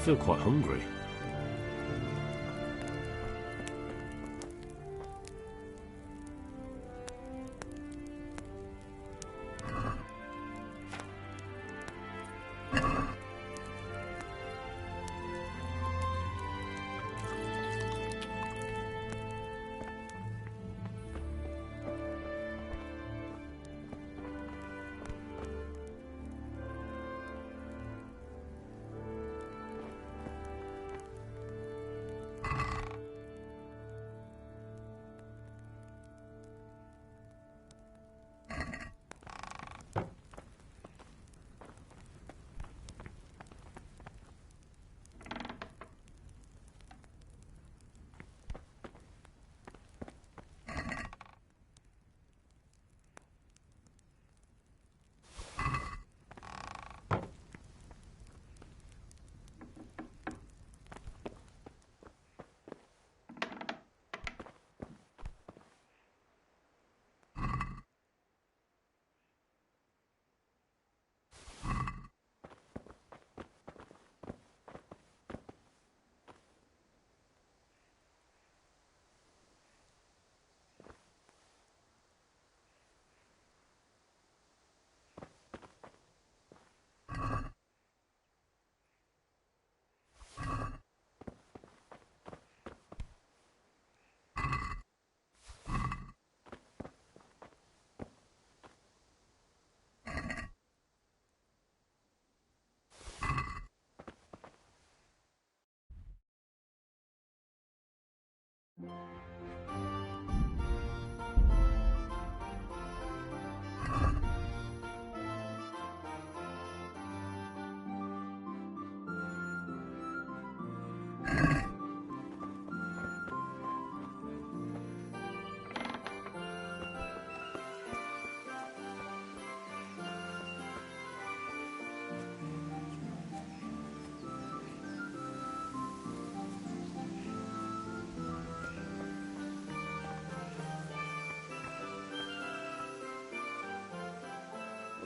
feel quite hungry.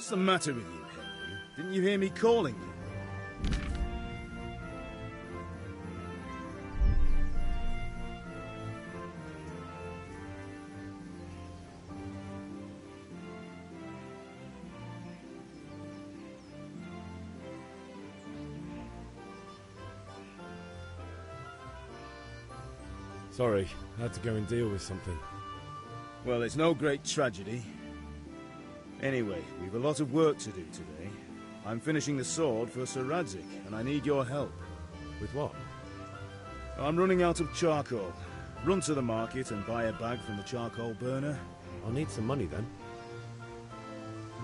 What's the matter with you, Henry? Didn't you hear me calling you? Sorry, I had to go and deal with something. Well, it's no great tragedy. Anyway, we've a lot of work to do today. I'm finishing the sword for Sir Radzig, and I need your help. With what? I'm running out of charcoal. Run to the market and buy a bag from the charcoal burner. I'll need some money then.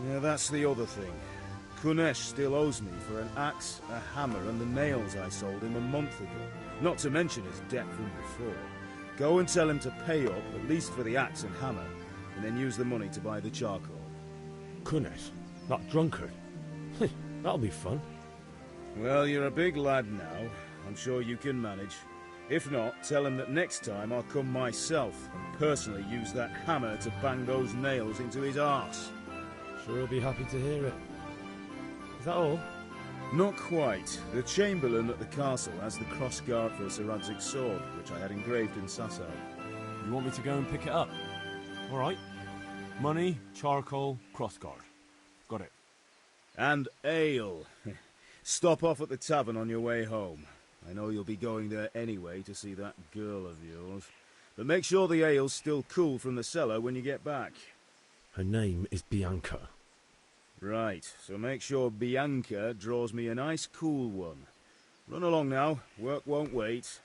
Yeah, that's the other thing. Kunesh still owes me for an axe, a hammer, and the nails I sold him a month ago. Not to mention his debt from before. Go and tell him to pay up, at least for the axe and hammer, and then use the money to buy the charcoal. Kunesh? That drunkard? That'll be fun. Well, you're a big lad now. I'm sure you can manage. If not, tell him that next time I'll come myself and personally use that hammer to bang those nails into his arse. Sure he'll be happy to hear it. Is that all? Not quite. The Chamberlain at the castle has the crossguard for Sir Radzig's sword, which I had engraved in Sasau. You want me to go and pick it up? All right. Money, charcoal, crossguard. Got it. And ale. Stop off at the tavern on your way home. I know you'll be going there anyway to see that girl of yours. But make sure the ale's still cool from the cellar when you get back. Her name is Bianca. Right, so make sure Bianca draws me a nice cool one. Run along now, work won't wait.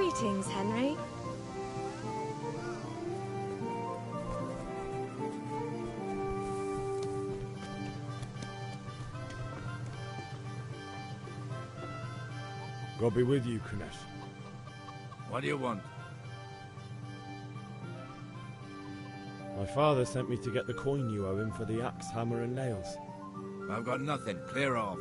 Greetings, Henry. God be with you, Kunesh. What do you want? My father sent me to get the coin you owe him for the axe, hammer and nails. I've got nothing. Clear off.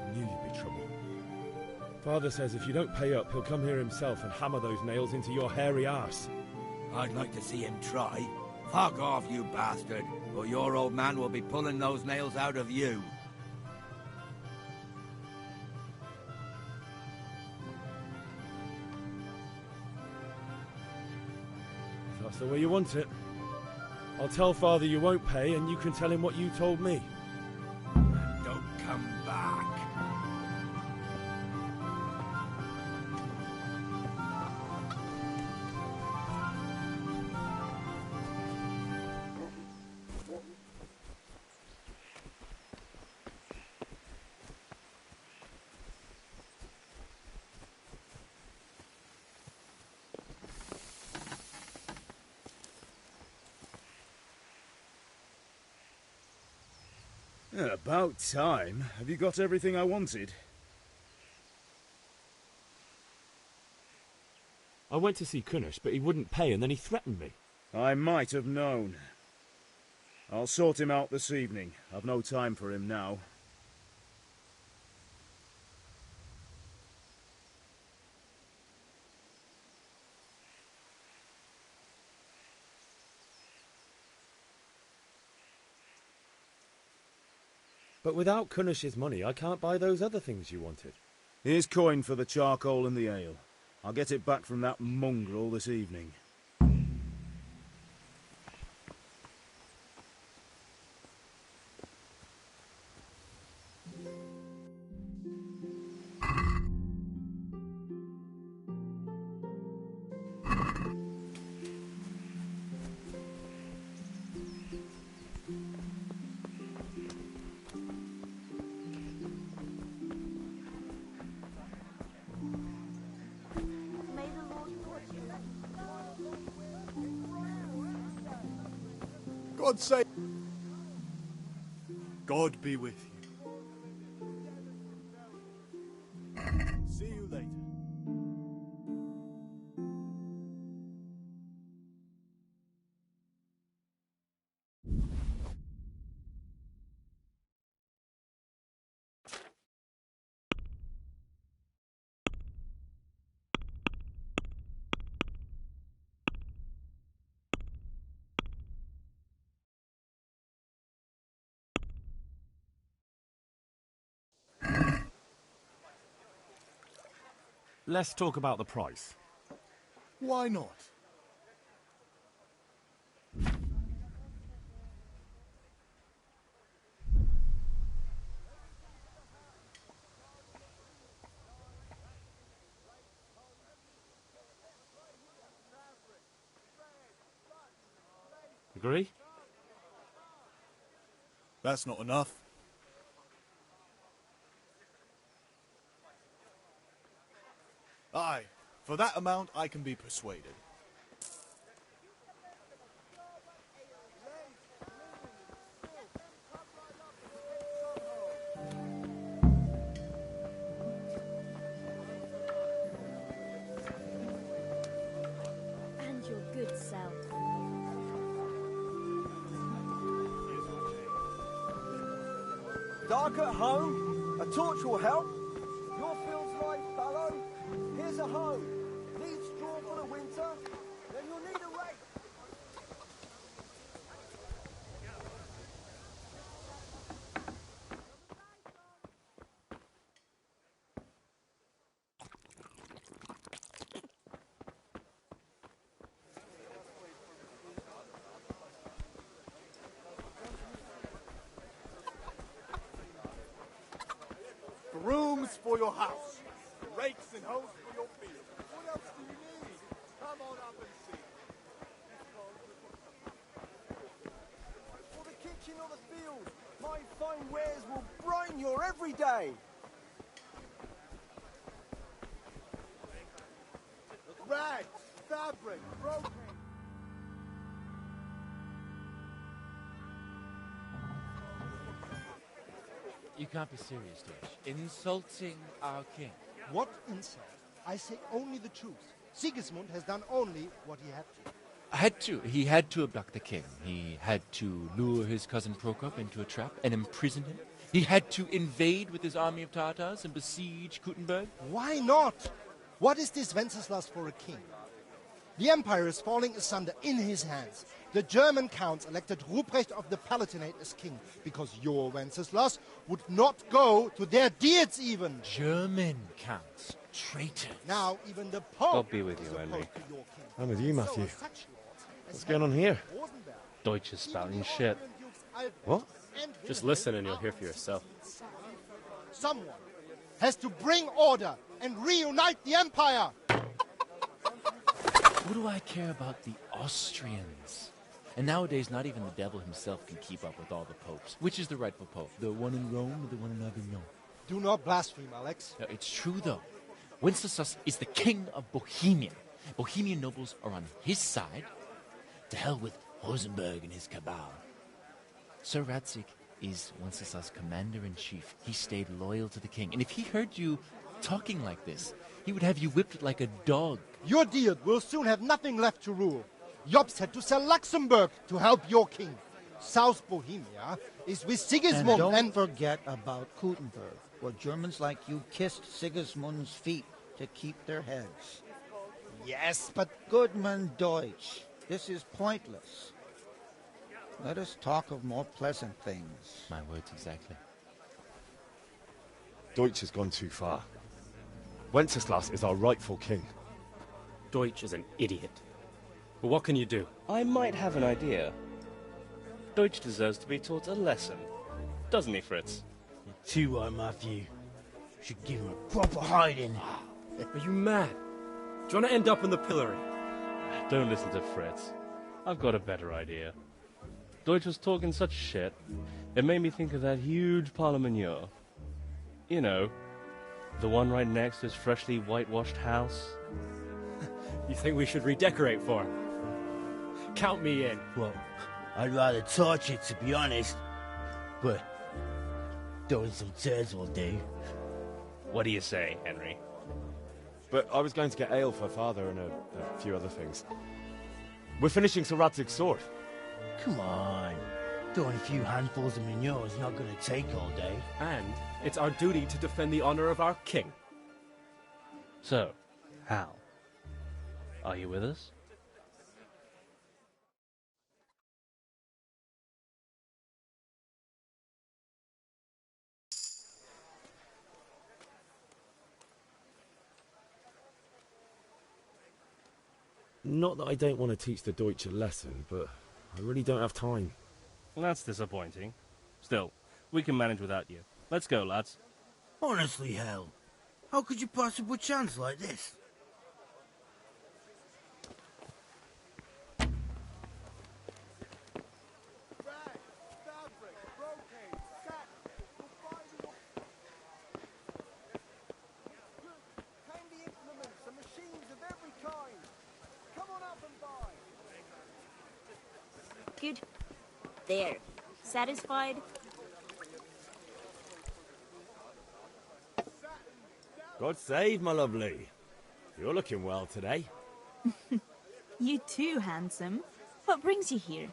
I knew you'd be trouble. Father says if you don't pay up, he'll come here himself and hammer those nails into your hairy arse. I'd like to see him try. Fuck off, you bastard, or your old man will be pulling those nails out of you. If that's the way you want it. I'll tell Father you won't pay, and you can tell him what you told me. Don't come back. About time. Have you got everything I wanted? I went to see Kunesh, but he wouldn't pay, and then he threatened me. I might have known. I'll sort him out this evening. I've no time for him now. But without Kunesh's money, I can't buy those other things you wanted. Here's coin for the charcoal and the ale. I'll get it back from that mongrel this evening. God save... God be with you. See you later. Let's talk about the price. Why not? Agree? That's not enough. Aye, for that amount I can be persuaded. And your good self. Dark at home? A torch will help. Your field's life fallow? Here's a hoe. Need straw for the winter? Then you'll need a rake. Brooms for your house. Rakes and hoes for your field. What else do you need? Come on up and see. fine wares will brighten your every day. Rags, fabric, brocade. You can't be serious, Deutsch. Insulting our king. What insult? I say only the truth. Sigismund has done only what he had to. He had to abduct the king. He had to lure his cousin Prokop into a trap and imprison him. He had to invade with his army of Tatars and besiege Kuttenberg. Why not? What is this Wenceslas for a king? The empire is falling asunder in his hands. The German counts elected Ruprecht of the Palatinate as king because your Wenceslas would not go to their deeds even. German counts. Traitors. Now even the Pope God be with you, is opposed Henry. to your king. I'm with you, Matthew. So such lords as What's going on here? Rosenberg, Deutsch is spouting shit. What? and Just listen and you'll hear for yourself. Someone has to bring order and reunite the empire. What do I care about the Austrians? And nowadays, not even the devil himself can keep up with all the popes. Which is the rightful pope? The one in Rome or the one in Avignon? Do not blaspheme, Alex. No, it's true, though. Wenceslas is the king of Bohemia. Bohemian nobles are on his side. To hell with Rosenberg and his cabal. Sir Radzig is Wenceslas' commander-in-chief. He stayed loyal to the king. And if he heard you talking like this, he would have you whipped like a dog. Your Diet will soon have nothing left to rule. Jobst had to sell Luxembourg to help your king. South Bohemia is with Sigismund And don't forget about Kuttenberg, where Germans like you kissed Sigismund's feet to keep their heads. Yes, but Goodman Deutsch, this is pointless. Let us talk of more pleasant things. My words exactly. Deutsch has gone too far. Wenceslas is our rightful king. Deutsch is an idiot. But what can you do? I might have an idea. Deutsch deserves to be taught a lesson. Doesn't he, Fritz? You're too right, Matthew. Should give him a proper hiding. Are you mad? Do you want to end up in the pillory? Don't listen to Fritz. I've got a better idea. Deutsch was talking such shit, it made me think of that huge Parliament. You know, the one right next to his freshly whitewashed house. You think we should redecorate for him? Count me in. Well, I'd rather torch it, to be honest. But throwing some turds will do. What do you say, Henry? But I was going to get ale for father and a few other things. We're finishing Sir Radzig's sword. Come on. Throwing a few handfuls of manure is not going to take all day. And it's our duty to defend the honor of our king. So, Hal, are you with us? Not that I don't want to teach the Deutsch a lesson, but I really don't have time. That's disappointing. Still, we can manage without you. Let's go, lads. Honestly, Hal, how could you possibly chance like this? Good. There. Satisfied? God save, my lovely. You're looking well today. You too, handsome. What brings you here?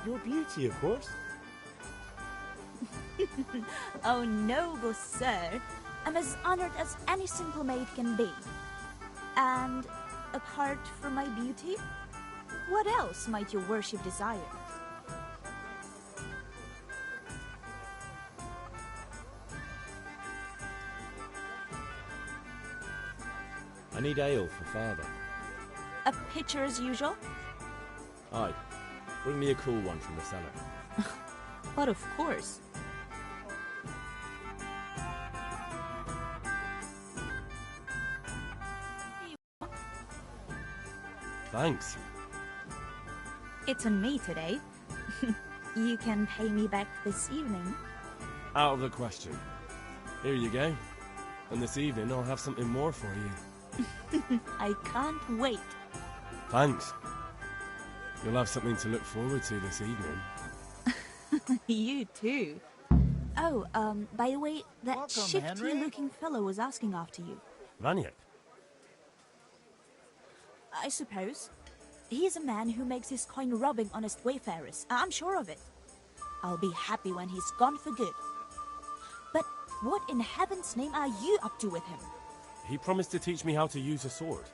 Your beauty, of course. Oh, noble sir. I'm as honored as any simple maid can be. And apart from my beauty, what else might your worship desire? I need ale for father. A pitcher as usual? Aye. Bring me a cool one from the cellar. But of course. Thanks. It's on me today. You can pay me back this evening. Out of the question. Here you go. And this evening I'll have something more for you. I can't wait. Thanks. You'll have something to look forward to this evening. You too. Oh, by the way, that Welcome, shifty-looking fellow was asking after you. Vaniak? I suppose. He's a man who makes his coin robbing honest wayfarers. I'm sure of it. I'll be happy when he's gone for good. But what in heaven's name are you up to with him? He promised to teach me how to use a sword.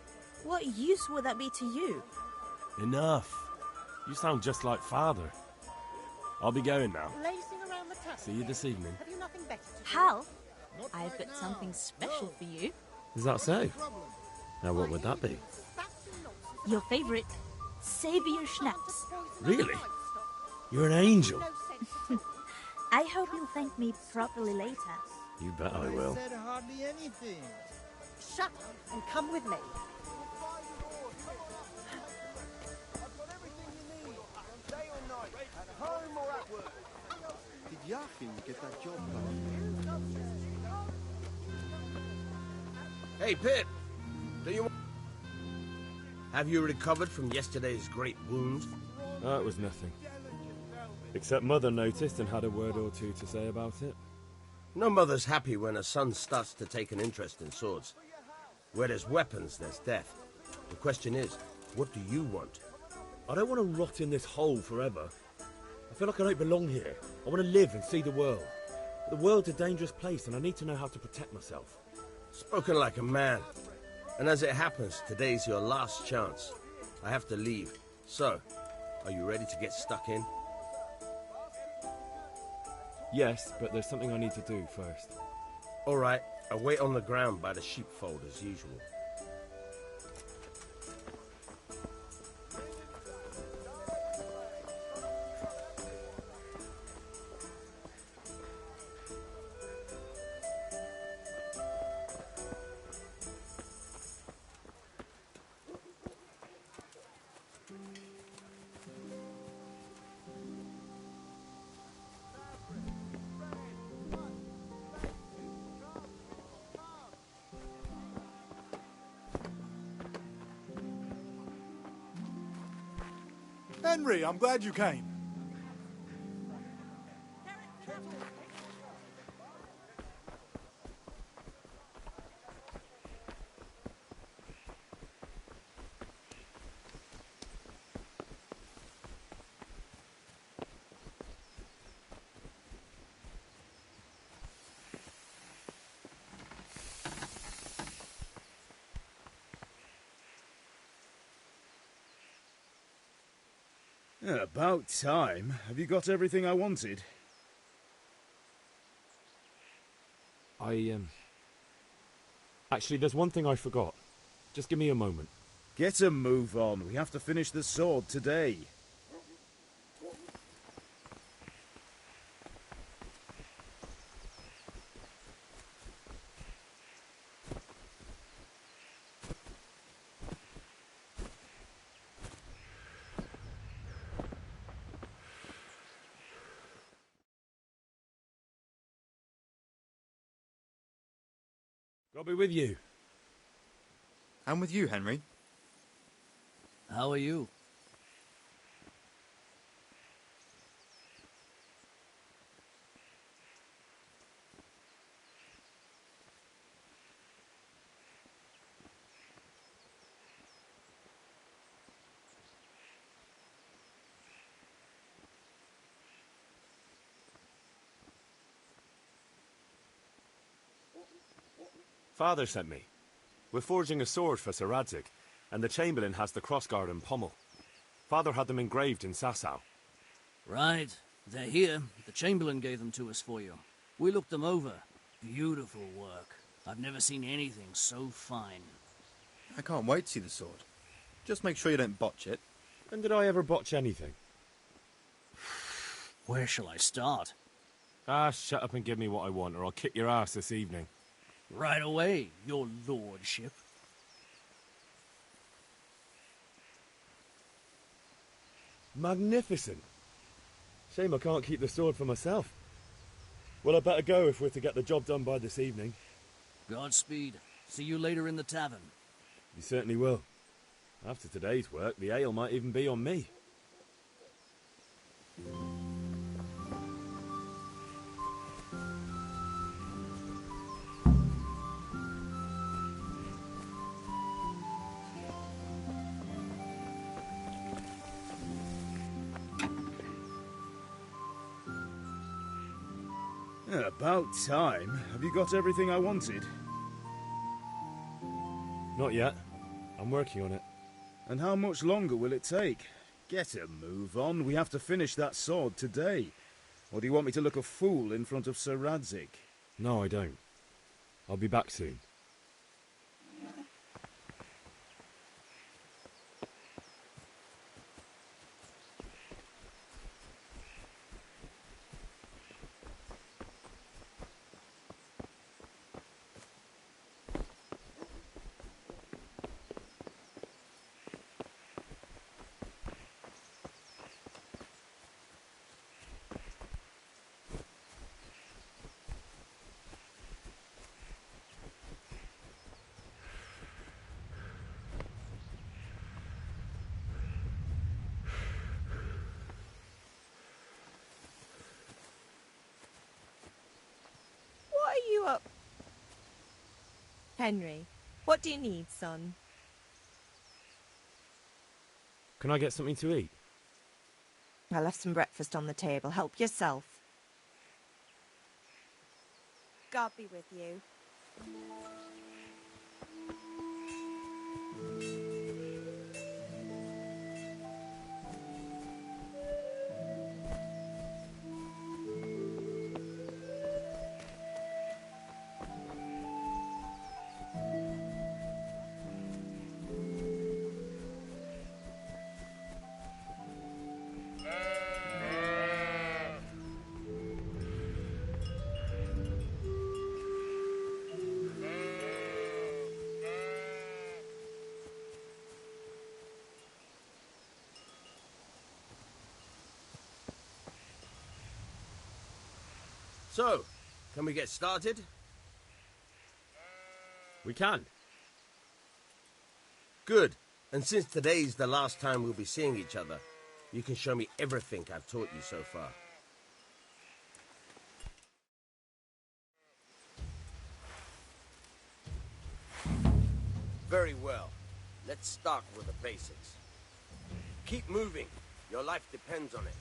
What use would that be to you? Enough. You sound just like Father. I'll be going now. Lazing around the castle. See you this evening. Have you nothing better to do? Hal, I've got something special for you. Is that so? Now what would that be? Your favorite, Savior Schnapps. Really? You're an angel. I hope you'll thank me properly later. You bet I will. said hardly anything. Shut up and come with me. Home or at work? Did Yachim get that job done? Hey, Pip. Have you recovered from yesterday's great wound? Oh, it was nothing. Except Mother noticed and had a word or two to say about it. No mother's happy when a son starts to take an interest in swords. Where there's weapons, there's death. The question is, what do you want? I don't want to rot in this hole forever. I feel like I don't belong here. I want to live and see the world. The world's a dangerous place and I need to know how to protect myself. Spoken like a man. And as it happens, today's your last chance. I have to leave. So, are you ready to get stuck in? Yes, but there's something I need to do first. All right, I'll wait on the ground by the sheepfold as usual. Henry, I'm glad you came. Yeah, about time. Have you got everything I wanted? Actually, there's one thing I forgot. Just give me a moment. Get a move on. We have to finish the sword today. God be with you. I'm with you, Henry. How are you? Father sent me. We're forging a sword for Sir Radzig, and the Chamberlain has the crossguard and pommel. Father had them engraved in Sasau. Right. They're here. The Chamberlain gave them to us for you. We looked them over. Beautiful work. I've never seen anything so fine. I can't wait to see the sword. Just make sure you don't botch it. When did I ever botch anything? Where shall I start? Ah, shut up and give me what I want, or I'll kick your ass this evening. Right away, your lordship. Magnificent. Shame I can't keep the sword for myself. Well, I'd better go if we're to get the job done by this evening. Godspeed. See you later in the tavern. You certainly will. After today's work, the ale might even be on me. About time. Have you got everything I wanted? Not yet. I'm working on it. And how much longer will it take? Get a move on. We have to finish that sword today. Or do you want me to look a fool in front of Sir Radzig? No, I don't. I'll be back soon. Henry, what do you need, son? Can I get something to eat? I left some breakfast on the table. Help yourself. God be with you. So, can we get started? We can. Good. And since today's the last time we'll be seeing each other, you can show me everything I've taught you so far. Very well. Let's start with the basics. Keep moving. Your life depends on it.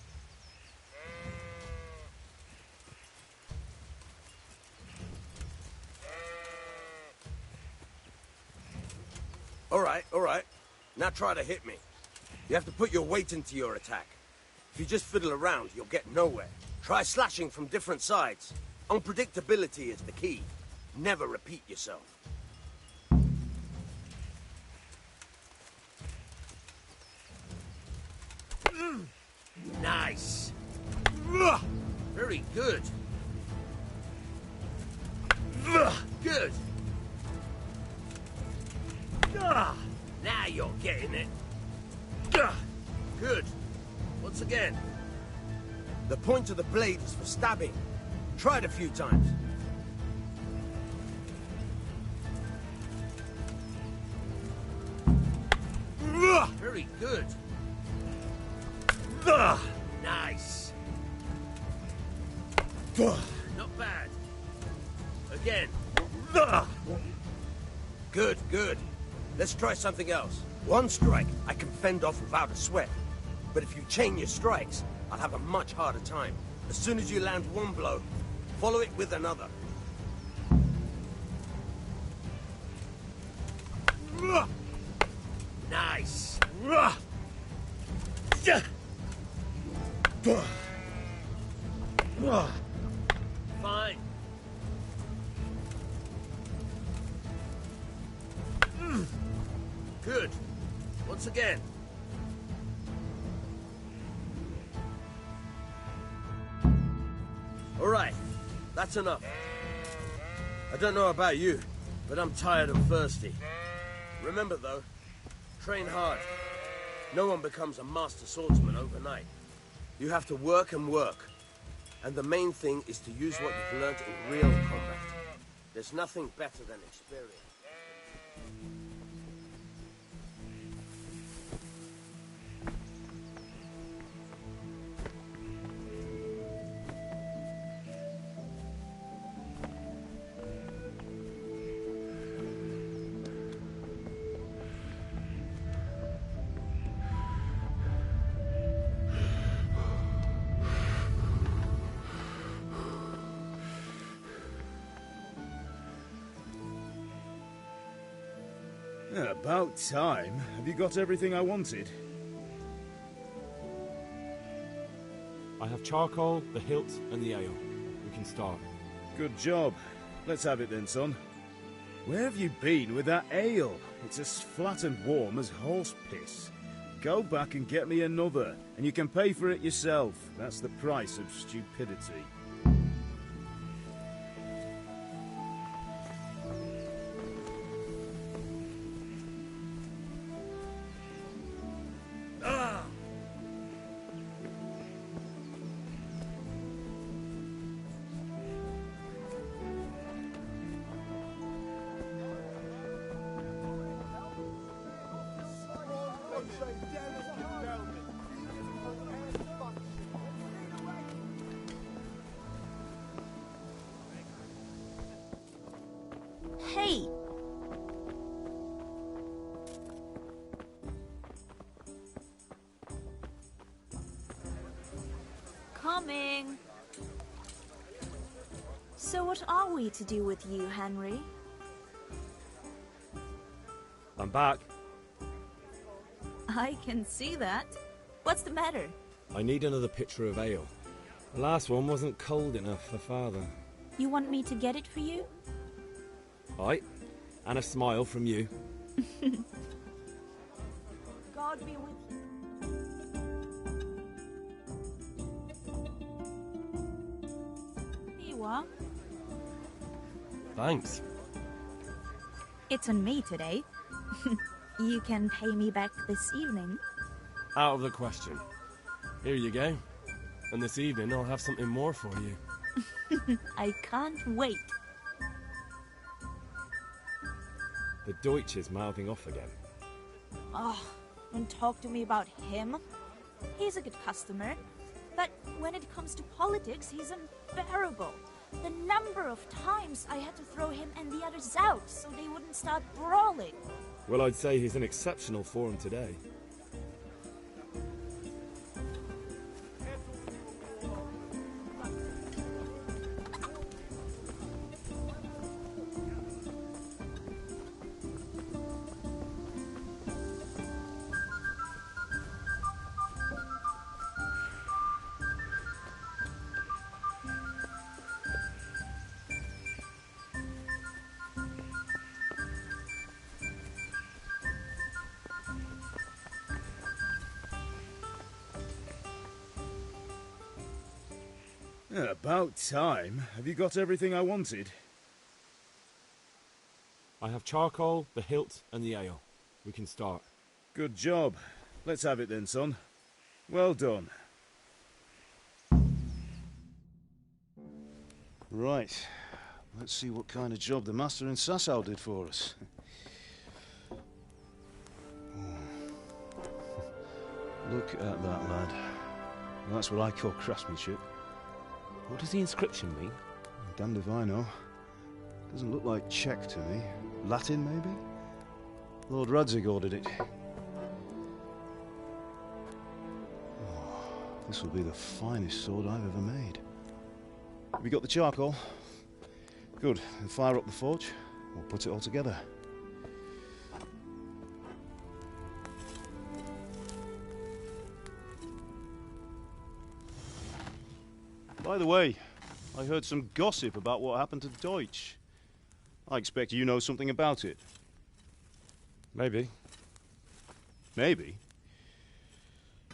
All right. Now try to hit me. You have to put your weight into your attack. If you just fiddle around, you'll get nowhere. Try slashing from different sides. Unpredictability is the key. Never repeat yourself. Nice. Very good. Good. Now you're getting it. Good. Once again. The point of the blade is for stabbing. Try it a few times. Very good. Nice. Not bad. Again. Good, good. Let's try something else. One strike, I can fend off without a sweat. But if you chain your strikes, I'll have a much harder time. As soon as you land one blow, follow it with another. Nice. Fine. Good. Once again. All right. That's enough. I don't know about you, but I'm tired and thirsty. Remember, though, train hard. No one becomes a master swordsman overnight. You have to work and work. And the main thing is to use what you've learnt in real combat. There's nothing better than experience. About time. Have you got everything I wanted? I have charcoal, the hilt, and the ale. We can start. Good job. Let's have it then, son. Where have you been with that ale? It's as flat and warm as horse piss. Go back and get me another, and you can pay for it yourself. That's the price of stupidity. Hey! Coming! So what are we to do with you, Henry? I'm back. I can see that. What's the matter? I need another pitcher of ale. The last one wasn't cold enough for Father. You want me to get it for you? Aye, and a smile from you. God be with you. Here you are. Thanks. It's on me today. You can pay me back this evening. Out of the question. Here you go. And this evening I'll have something more for you. I can't wait. The Deutsch is mouthing off again. Oh, don't talk to me about him. He's a good customer. But when it comes to politics, he's unbearable. The number of times I had to throw him and the others out so they wouldn't start brawling. Well, I'd say he's in exceptional form today. About time. Have you got everything I wanted? I have charcoal, the hilt, and the ale. We can start. Good job. Let's have it then, son. Well done. Right. Let's see what kind of job the master in Sasau did for us. Look at that, lad. That's what I call craftsmanship. What does the inscription mean? Damned if I know. Doesn't look like Czech to me. Latin, maybe? Lord Radzig ordered it. Oh, this will be the finest sword I've ever made. Have you got the charcoal? Good. Then fire up the forge. We'll put it all together. By the way, I heard some gossip about what happened to Deutsch. I expect you know something about it. Maybe. Maybe?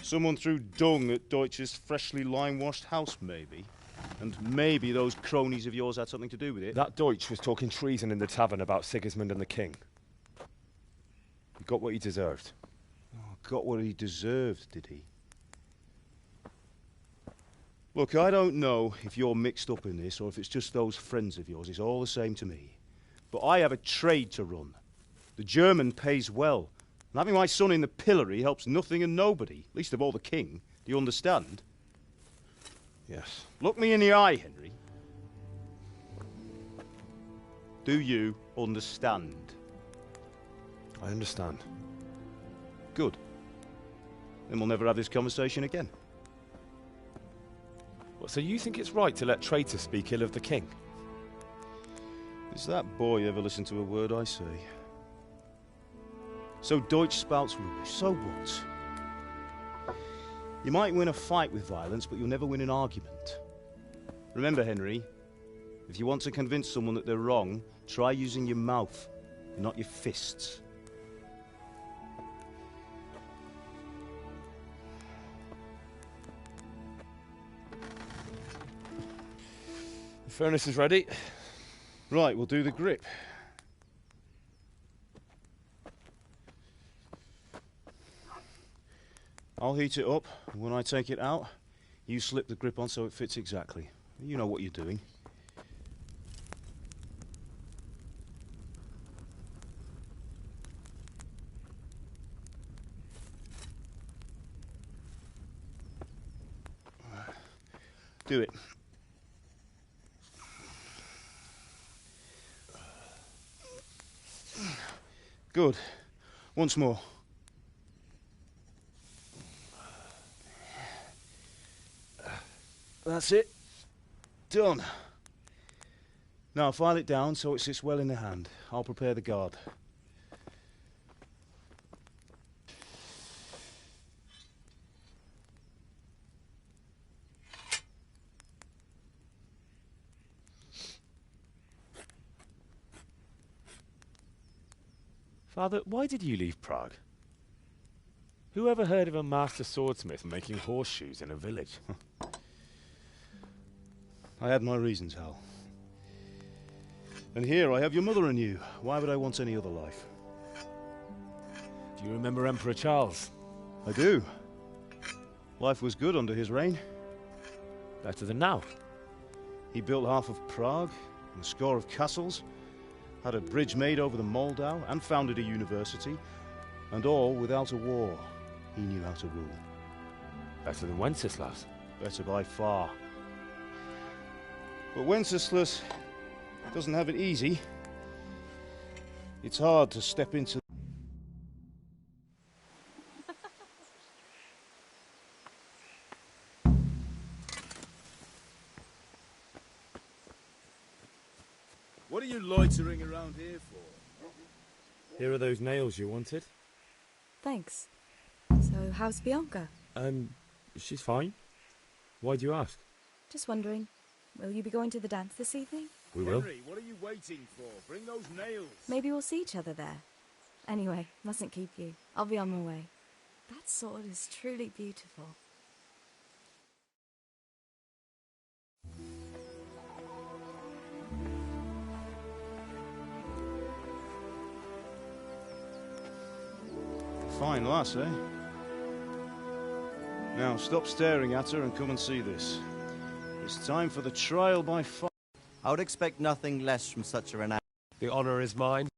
Someone threw dung at Deutsch's freshly lime-washed house, maybe? And maybe those cronies of yours had something to do with it? That Deutsch was talking treason in the tavern about Sigismund and the king. He got what he deserved. Oh, got what he deserved, did he? Look, I don't know if you're mixed up in this or if it's just those friends of yours. It's all the same to me. But I have a trade to run. The German pays well. And having my son in the pillory helps nothing and nobody, least of all the king. Do you understand? Yes. Look me in the eye, Henry. Do you understand? I understand. Good. Then we'll never have this conversation again. Well, so you think it's right to let traitors speak ill of the king? Does that boy ever listen to a word I say? So Deutsch spouts rubbish, so what? You might win a fight with violence, but you'll never win an argument. Remember, Henry, if you want to convince someone that they're wrong, try using your mouth, not your fists. The furnace is ready. Right, we'll do the grip. I'll heat it up, and when I take it out, you slip the grip on so it fits exactly. You know what you're doing. Do it. Good. Once more. That's it. Done. Now file it down so it sits well in the hand. I'll prepare the guard. Father, why did you leave Prague? Who ever heard of a master swordsmith making horseshoes in a village? I had my reasons, Hal. And here I have your mother and you. Why would I want any other life? Do you remember Emperor Charles? I do. Life was good under his reign. Better than now. He built half of Prague, and a score of castles, had a bridge made over the Moldau, and founded a university, and all without a war. He knew how to rule. Better than Wenceslas? Better by far. But Wenceslas doesn't have it easy. It's hard to step into... What are you loitering around here for? Here are those nails you wanted. Thanks. So, how's Bianca? She's fine. Why do you ask? Just wondering, will you be going to the dance this evening? We will. Henry, what are you waiting for? Bring those nails. Maybe we'll see each other there. Anyway, mustn't keep you. I'll be on my way. That sword is truly beautiful. Fine lass, eh? Now, stop staring at her and come and see this. It's time for the trial by fire. I would expect nothing less from such a renown. The honor is mine.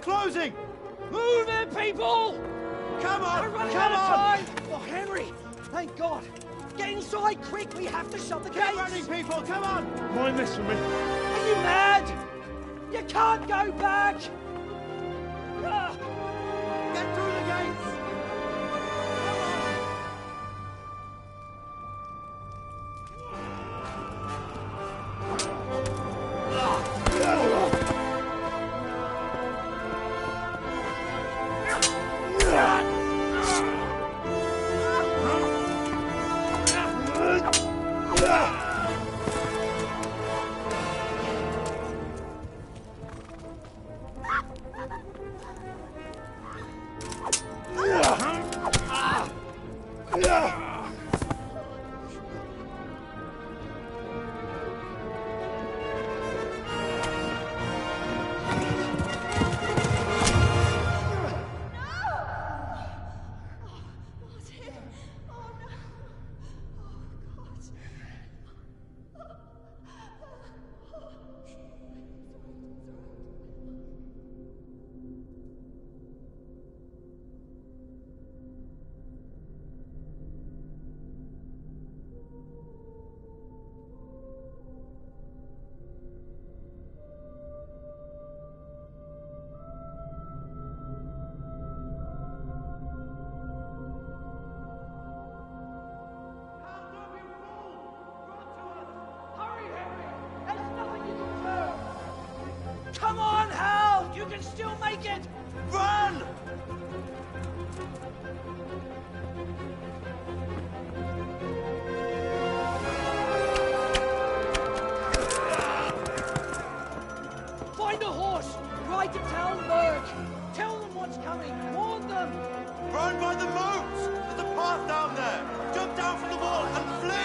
Closing! Move it, people! Come on! We're running out of time! Oh, Henry! Thank God! Get inside, quick! We have to shut the gates! Get running, people! Come on! Mind this for me. Are you mad? You can't go back! Get through the gates! Come on, Hal! You can still make it! Run! Find a horse! Ride to Talmberg! Tell them what's coming! Warn them! Run by the moats! There's a path down there! Jump down from the wall and flee!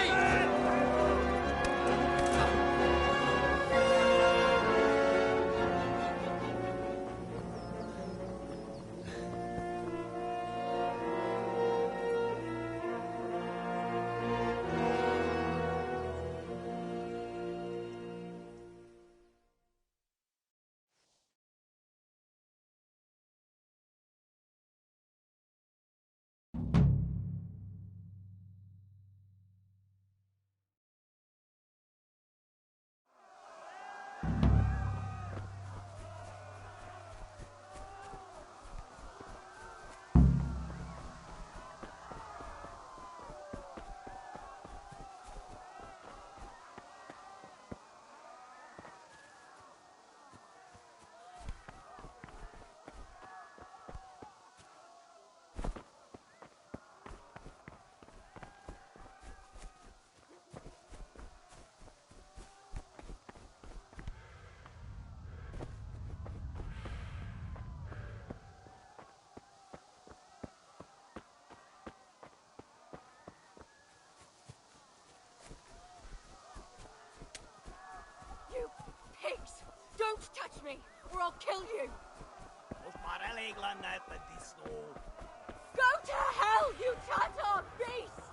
Don't touch me, or I'll kill you! Go to hell, you Tatar beast!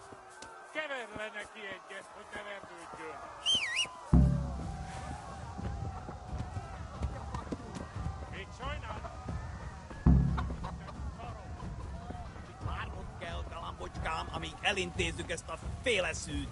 Amíg elintézzük ezt a féleszűt.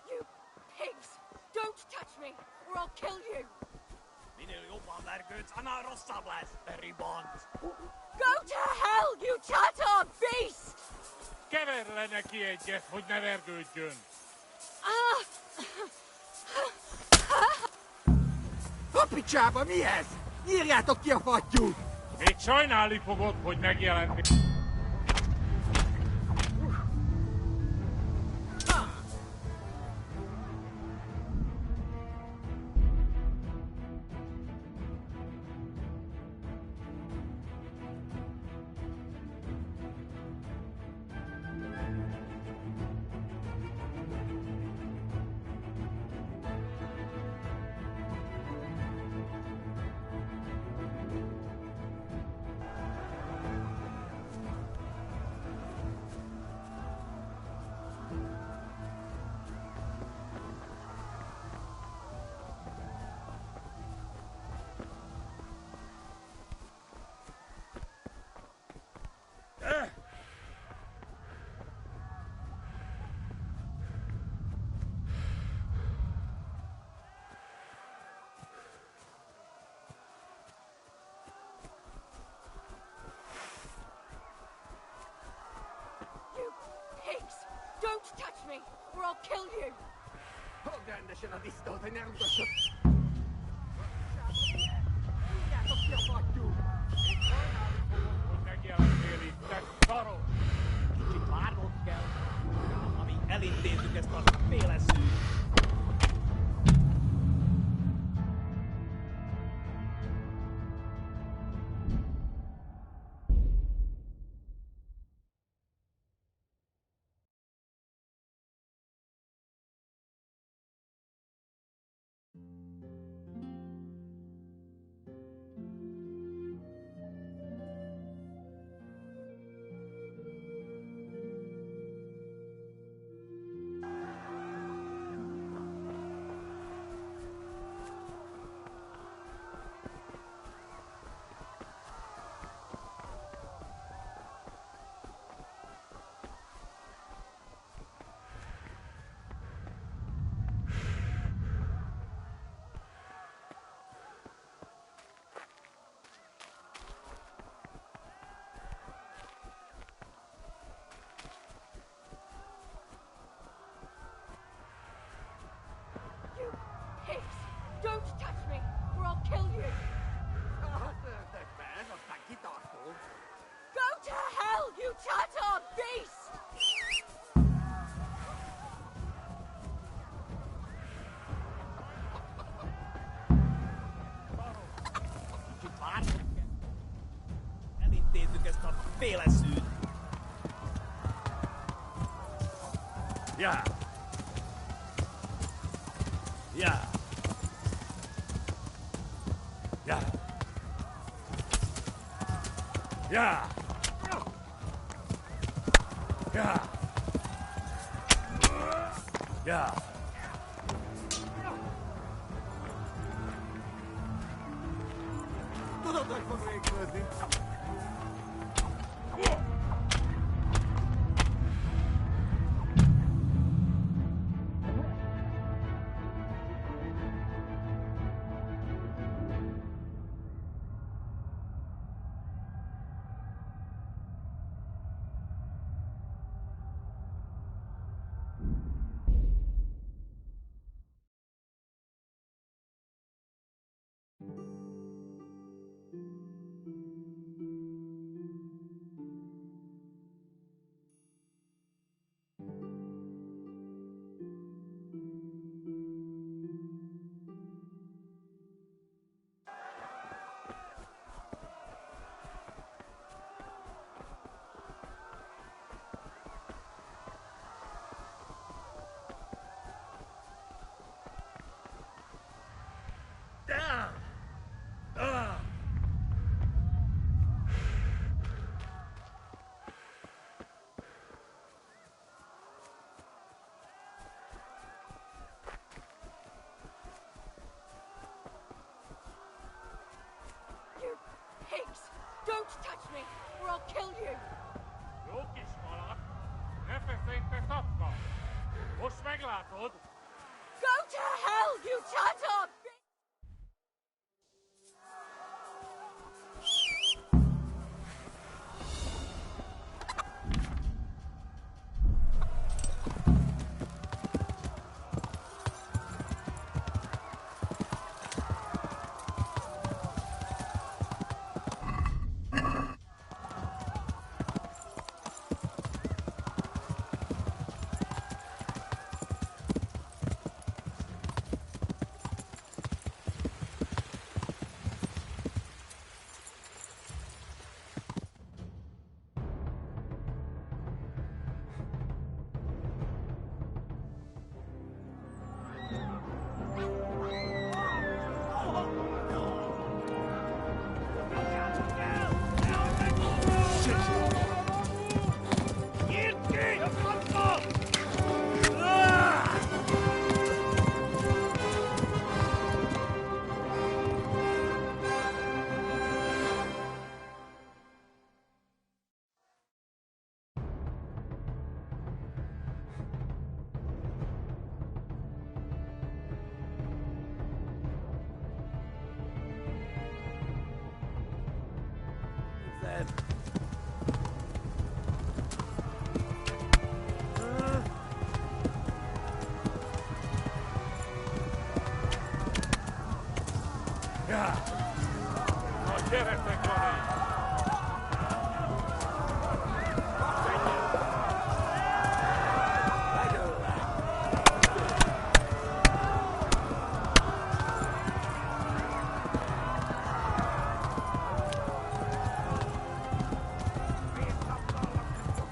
You pigs! Don't touch me, or I'll kill you! Go to hell, you Tatar beast! Keverlenek egyet, hogy ne vergődjön! Ah! picsába, mi ez? Írjátok ki a fattyút! Még sajnálni fogod, hogy megjelent. Don't touch me, or I'll kill you! Fogd rendesen a disztót, hogy ne rúgassad! Írjátok ki a fattyút! Még sajnálni fogod, hogy megjelentél itt, te szarok! Kicsit várnod kell, amíg elintézzük ezt a féleszűt. Don't touch me, or I'll kill you! Go to hell, you Tatar beast! Kicsit várnod kell. Elintézzük ezt a féleszűt. Yeah. Yeah. Yeah. Yeah. Yeah. Yeah. Tudod, hogy fog végződni?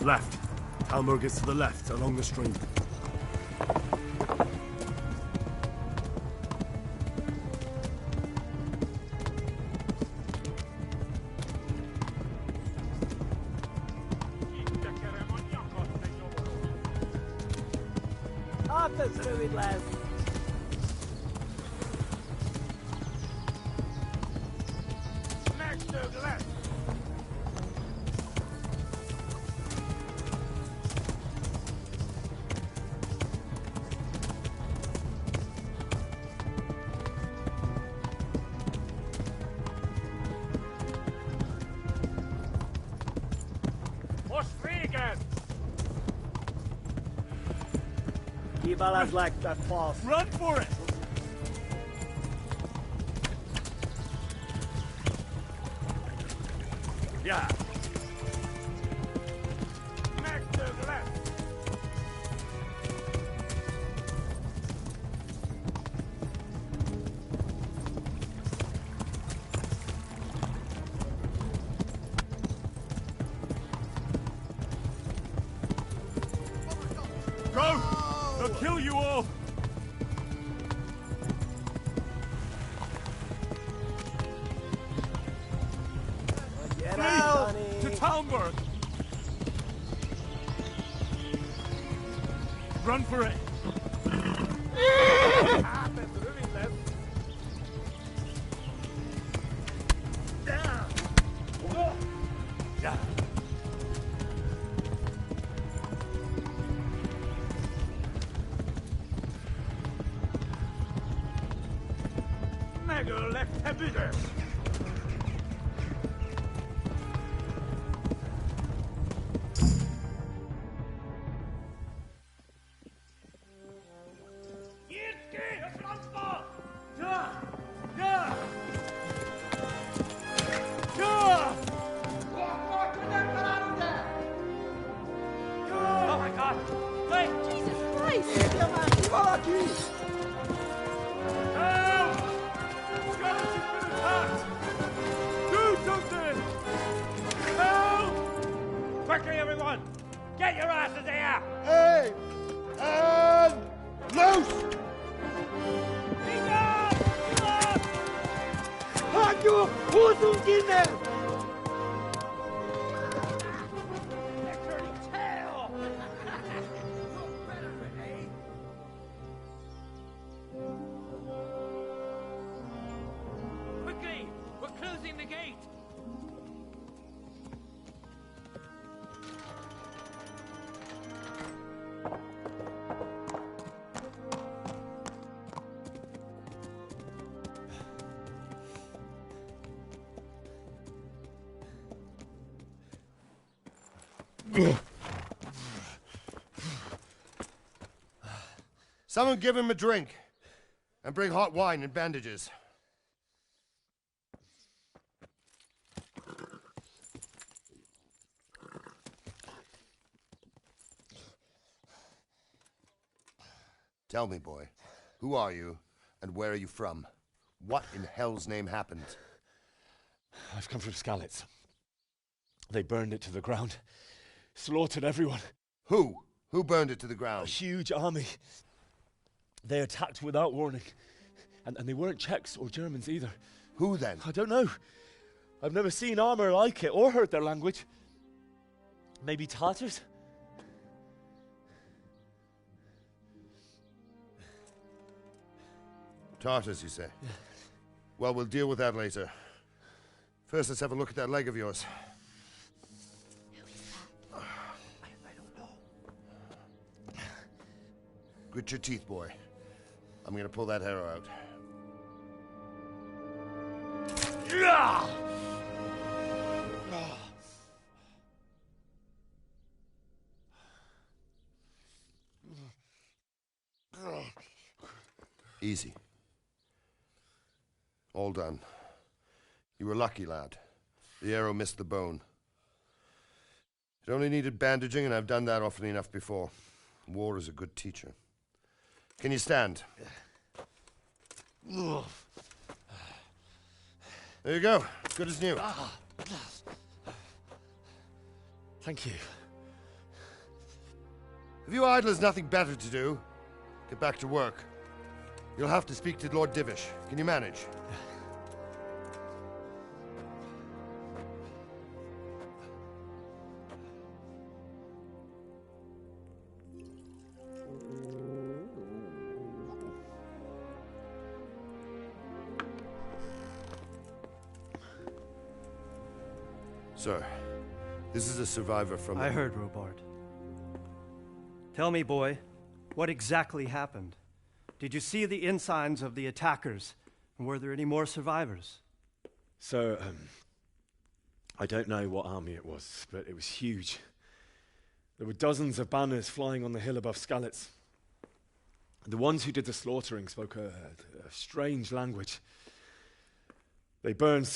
Left. Talmberg is to the left, along the stream. Up and through it, lads. Next to the left. Keep our lads like that fast. Run for it! Yeah. Next to the left. Go! They'll kill you all! Get Flee! out, honey. To Talmberg! Run for it! Up and through it, left. Yeah. Mega left heavier. Oh my God! Wait! Jesus Christ! Help! Skeleton's been attacked! Do something! Help! Quickly, everyone! Get your asses here! Hey! And loose! Halt you! Hosenkinder! Quickly! We're closing the gate! Someone give him a drink. And bring hot wine and bandages. Tell me, boy, who are you, and where are you from? What in hell's name happened? I've come from Skalitz. They burned it to the ground. Slaughtered everyone. Who? Who burned it to the A ground? huge army. They attacked without warning. And they weren't Czechs or Germans either. Who then? I don't know. I've never seen armor like it or heard their language. Maybe Tatars? Tartars, you say? Yeah. Well, we'll deal with that later. First, let's have a look at that leg of yours. I don't know. Grit your teeth, boy. I'm gonna pull that arrow out. Easy. All done. You were lucky, lad. The arrow missed the bone. It only needed bandaging, and I've done that often enough before. War is a good teacher. Can you stand? There you go. Good as new. Thank you. If you idlers nothing better to do, get back to work. You'll have to speak to Lord Divish. Can you manage? Sir, this is a survivor from... I heard, Robard. Tell me, boy, what exactly happened? Did you see the ensigns of the attackers? And were there any more survivors? So, I don't know what army it was, but it was huge. There were dozens of banners flying on the hill above Skalitz. The ones who did the slaughtering spoke a strange language. They burned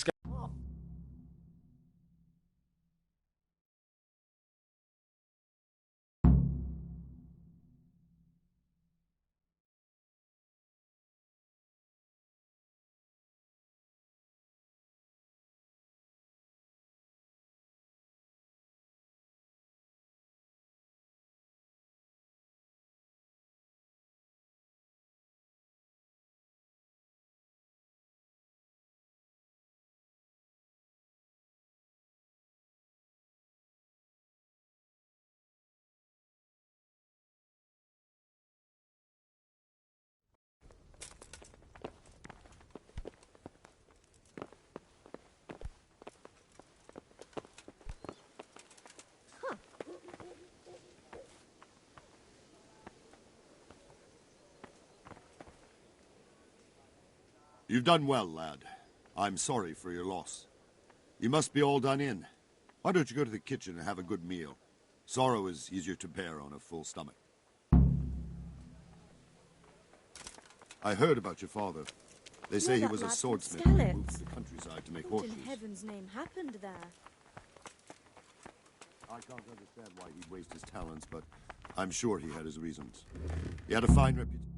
You've done well, lad. I'm sorry for your loss. You must be all done in. Why don't you go to the kitchen and have a good meal? Sorrow is easier to bear on a full stomach. I heard about your father. They say he was a swordsmith who moved to the countryside to make What horseshoes. in heaven's name happened there? I can't understand why he'd waste his talents, but I'm sure he had his reasons. He had a fine reputation.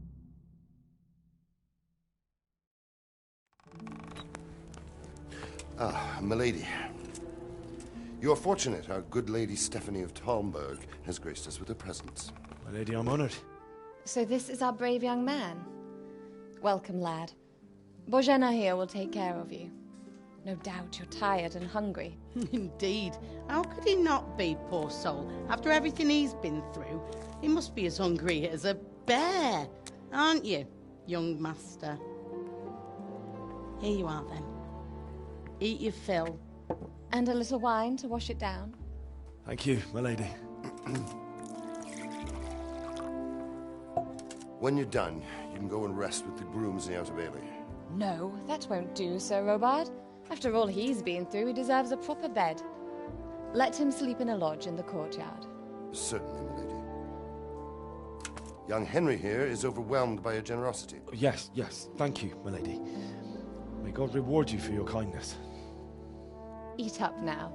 Ah, milady. You are fortunate our good lady Stephanie of Talmberg has graced us with her presence. My lady, I'm honored. So this is our brave young man. Welcome, lad. Bojena here will take care of you. No doubt you're tired and hungry. Indeed. How could he not be, poor soul? After everything he's been through, he must be as hungry as a bear, aren't you, young master? Here you are, then. Eat your fill. And a little wine to wash it down. Thank you, my lady. When you're done, you can go and rest with the grooms in the Outer Bailey. No, that won't do, Sir Robard. After all he's been through, he deserves a proper bed. Let him sleep in a lodge in the courtyard. Certainly, my lady. Young Henry here is overwhelmed by your generosity. Yes, yes. Thank you, my lady. May God reward you for your kindness. Eat up now.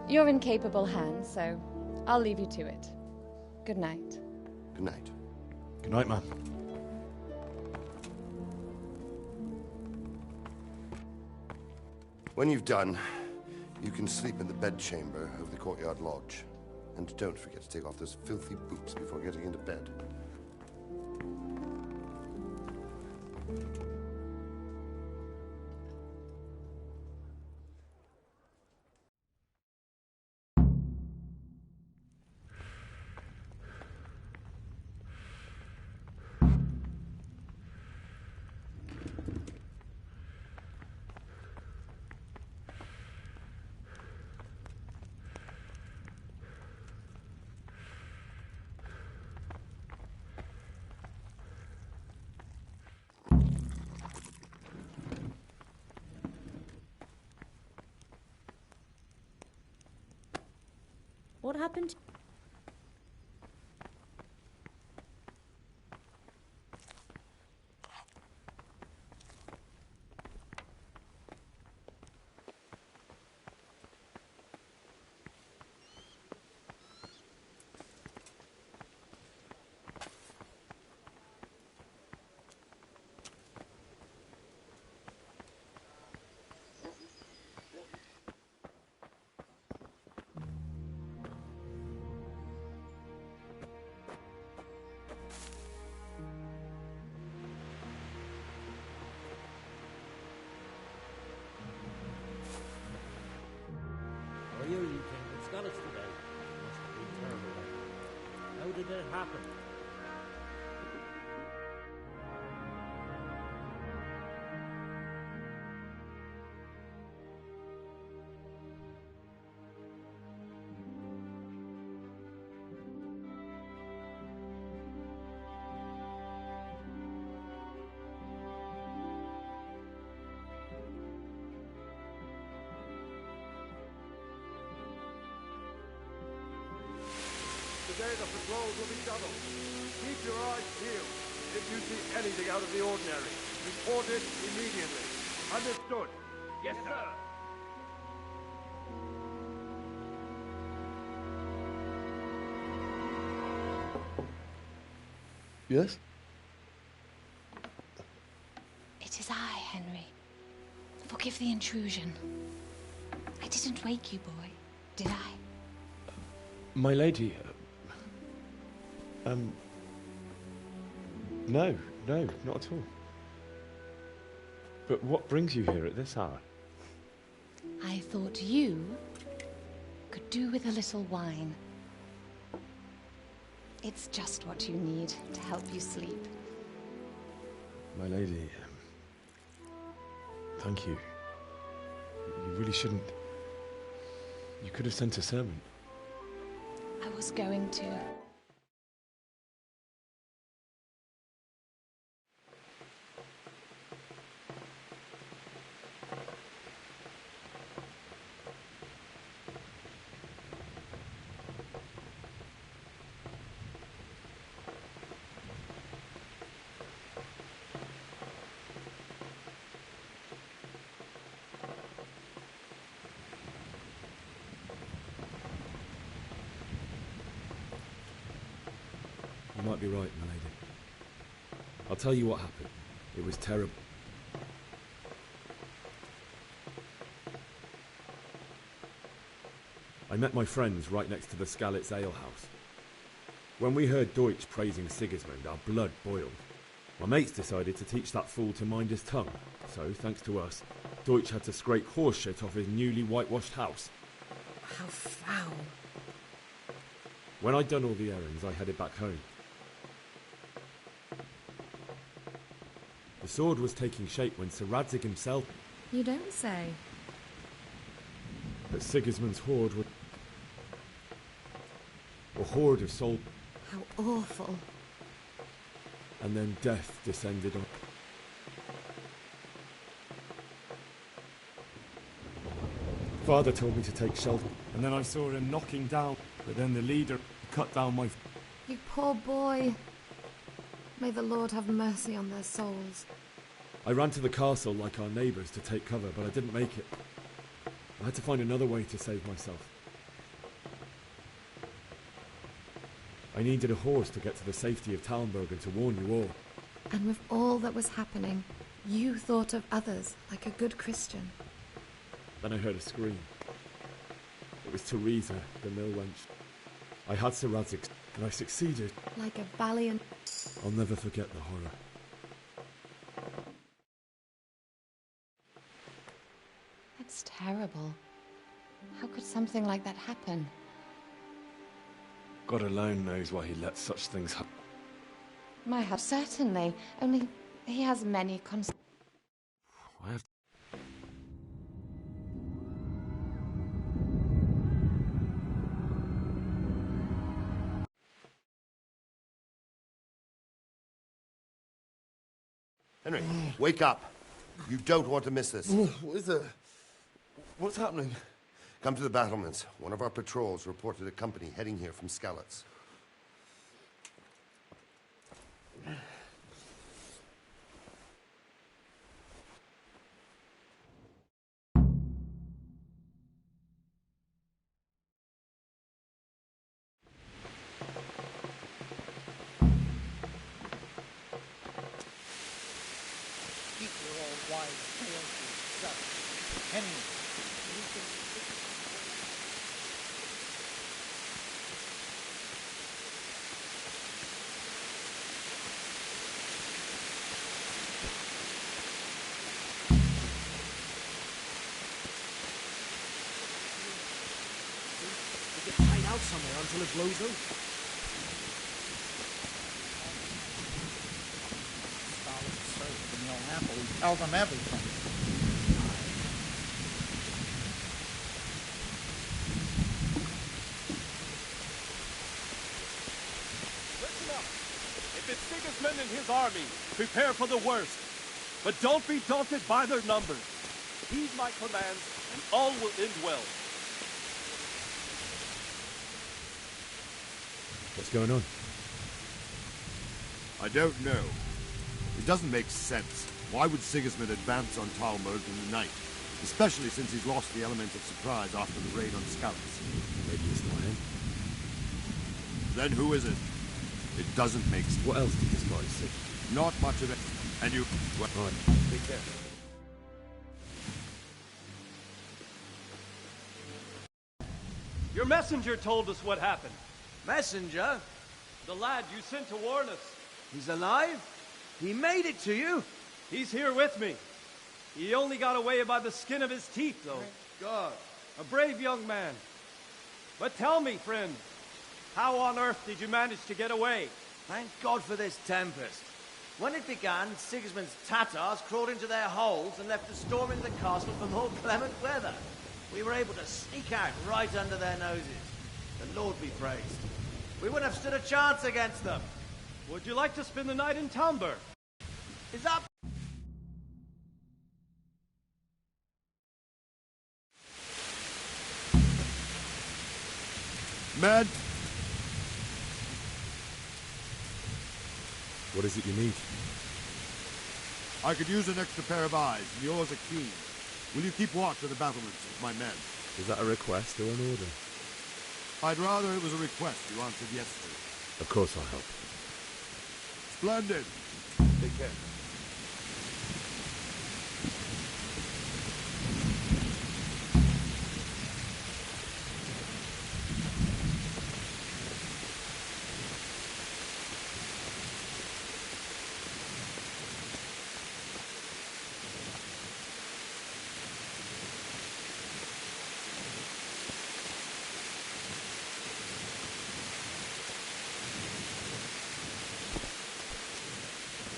You're in capable hands, so I'll leave you to it. Good night. Good night. Good night, ma'am. When you've done, you can sleep in the bedchamber of the courtyard lodge. And don't forget to take off those filthy boots before getting into bed. What happened? it happen? Today the patrols will be doubled. Keep your eyes peeled. If you see anything out of the ordinary, report it immediately. Understood? Yes, sir. Yes? It is I, Henry. Forgive the intrusion. I didn't wake you, boy, did I? My lady, no, not at all. But what brings you here at this hour? I thought you could do with a little wine. It's just what you need to help you sleep. My lady, thank you. You really shouldn't. You could have sent a servant. I was going to. You might be right, my lady. I'll tell you what happened. It was terrible. I met my friends right next to the Skalitz Ale House. When we heard Deutsch praising Sigismund, our blood boiled. My mates decided to teach that fool to mind his tongue. So, thanks to us, Deutsch had to scrape horse shit off his newly whitewashed house. How foul. When I'd done all the errands, I headed back home. The sword was taking shape when Sir Radzig himself... You don't say. But Sigismund's horde were... A horde of soul... How awful. And then death descended on... Father told me to take shelter, and then I saw him knocking down, but then the leader cut down my... You poor boy. May the Lord have mercy on their souls. I ran to the castle like our neighbours to take cover, but I didn't make it. I had to find another way to save myself. I needed a horse to get to the safety of Talmberg and to warn you all. And with all that was happening, you thought of others like a good Christian. Then I heard a scream. It was Teresa, the mill wench. I had Sir Radzig, and I succeeded. Like a valiant... I'll never forget the horror. That's terrible. How could something like that happen? God alone knows why he lets such things happen. My husband, certainly. Only he has many I have... Henry, wake up. You don't want to miss this. What is it? What's happening? Come to the battlements. One of our patrols reported a company heading here from Skalitz. Keep your old wise tales to yourself. Henry, you can... We get hide out somewhere until it blows over. example, he tells them everything. Listen up. If it's Sigismund and his army, prepare for the worst. But don't be daunted by their numbers. Heed my commands, and all will end well. What's going on? I don't know. It doesn't make sense. Why would Sigismund advance on Talmberg in the night? Especially since he's lost the element of surprise after the raid on Skalitz. Maybe it's not him. Then who is it? It doesn't make sense. What else did this guy say? Not much of it. And you... Well, right. Take care. Your messenger told us what happened. Messenger? The lad you sent to warn us. He's alive? He made it to you? He's here with me. He only got away by the skin of his teeth, though. Thank God. A brave young man. But tell me, friend, how on earth did you manage to get away? Thank God for this tempest. When it began, Sigismund's Tatars crawled into their holes and left us storming the castle for more clement weather. We were able to sneak out right under their noses. The Lord be praised. We wouldn't have stood a chance against them. Would you like to spend the night in Talmberg? Is that... Mad? What is it you need? I could use an extra pair of eyes, and yours are keen. Will you keep watch of the battlements with my men? Is that a request or an order? I'd rather it was a request you answered yes to. Of course I'll help. Splendid. Take care.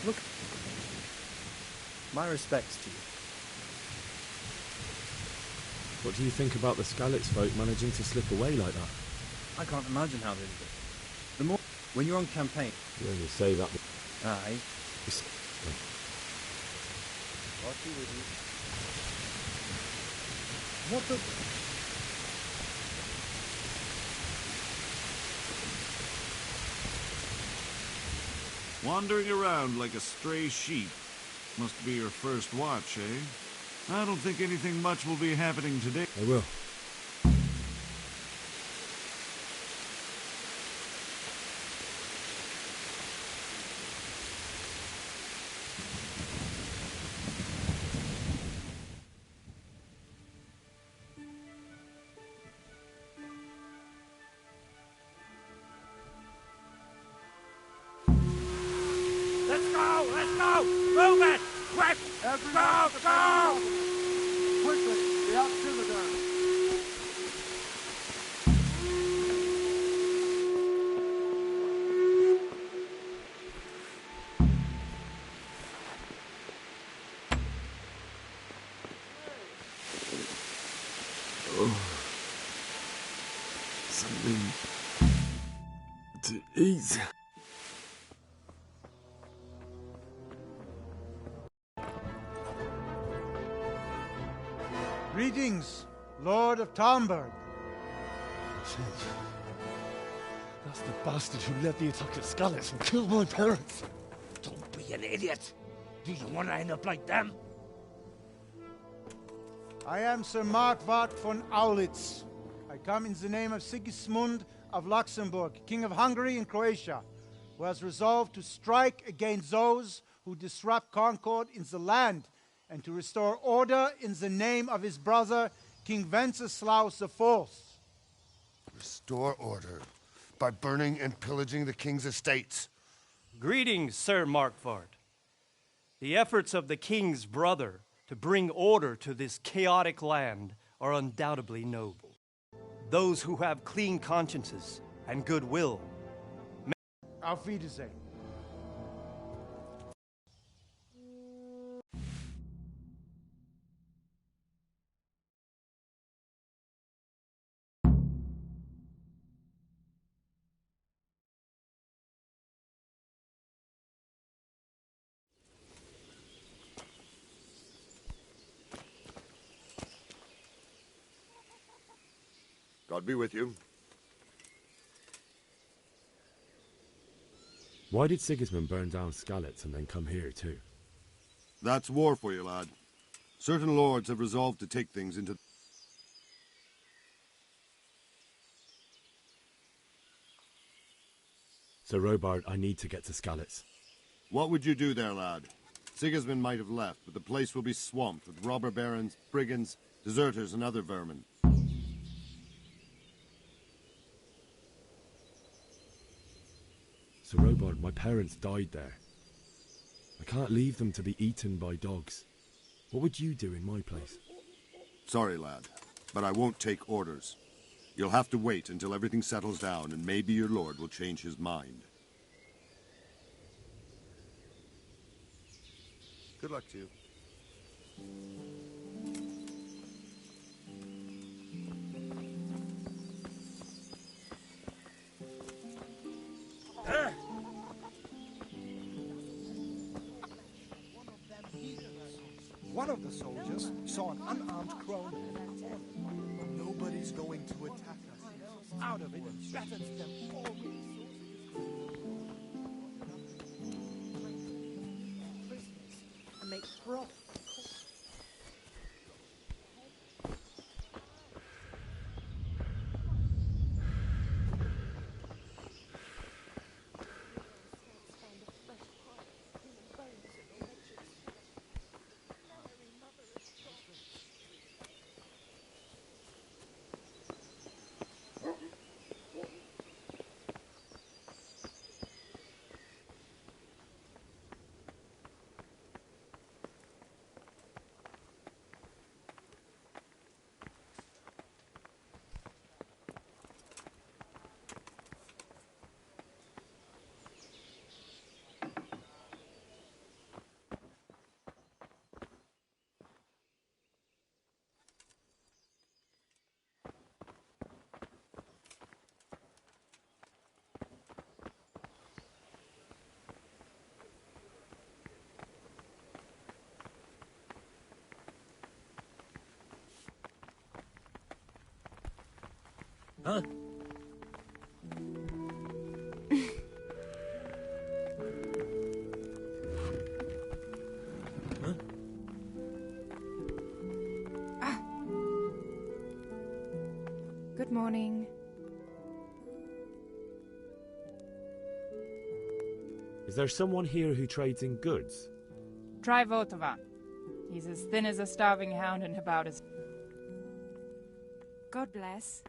Look. My respects to you. What do you think about the Skalitz folk managing to slip away like that? I can't imagine how they did it. The more... When you're on campaign... You only say that... Aye. What the... Wandering around like a stray sheep. Must be your first watch, eh? I don't think anything much will be happening today. I will. Let's go! Move it! Quick! Go! Go! Quickly, the Outsider! Something to eat. Greetings, Lord of Talmberg. That's the bastard who led the attack at Skalitz and killed my parents. Don't be an idiot. Do you want to end up like them? I am Sir Markvart von Aulitz. I come in the name of Sigismund of Luxembourg, King of Hungary and Croatia, who has resolved to strike against those who disrupt concord in the land and to restore order in the name of his brother, King Wenceslaus IV. Restore order by burning and pillaging the king's estates. Greetings, Sir Markvart. The efforts of the king's brother to bring order to this chaotic land are undoubtedly noble. Those who have clean consciences and goodwill. Auf Wiedersehen. God be with you. Why did Sigismund burn down Skalitz and then come here too? That's war for you, lad. Certain lords have resolved to take things into... Sir Robard, I need to get to Skalitz. What would you do there, lad? Sigismund might have left, but the place will be swamped with robber barons, brigands, deserters, and other vermin. Sir Robard, my parents died there. I can't leave them to be eaten by dogs. What would you do in my place? Sorry, lad, but I won't take orders. You'll have to wait until everything settles down, and maybe your lord will change his mind. Good luck to you. One of the soldiers saw an unarmed crone. Nobody's going to attack us. Out of it and battens them all. And make broth. Huh? Huh? Good morning. Is there someone here who trades in goods? Try Votova. He's as thin as a starving hound and about as... God bless.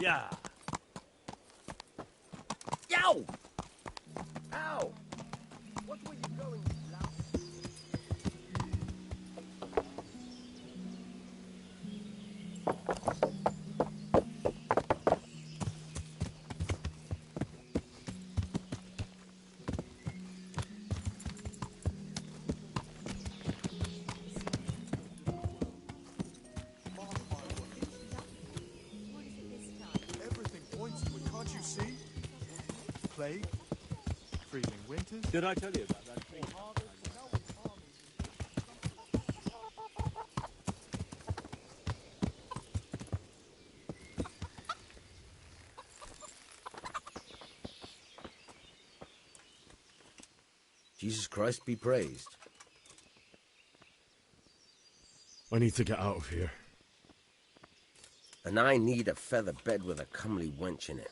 Yeah. Yow! Ow! What were you going to Plague, freezing winters. Did I tell you about that thing? Jesus Christ be praised. I need to get out of here. And I need a feather bed with a comely wench in it.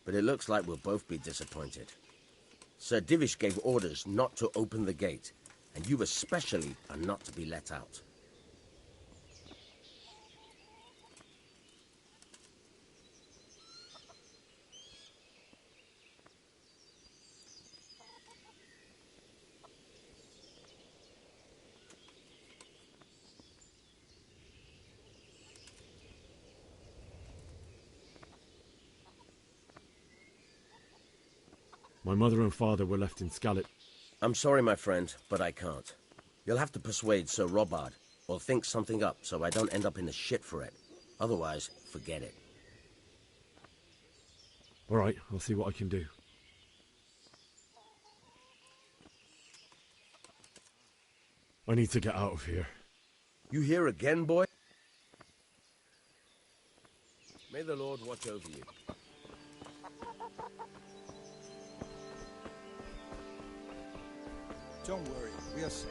But it looks like we'll both be disappointed. Sir Divish gave orders not to open the gate, and you especially are not to be let out. My mother and father were left in Scalet. I'm sorry, my friend, but I can't. You'll have to persuade Sir Robard, or think something up so I don't end up in the shit for it. Otherwise, forget it. All right, I'll see what I can do. I need to get out of here. You here again, boy? May the Lord watch over you. Don't worry, we are safe.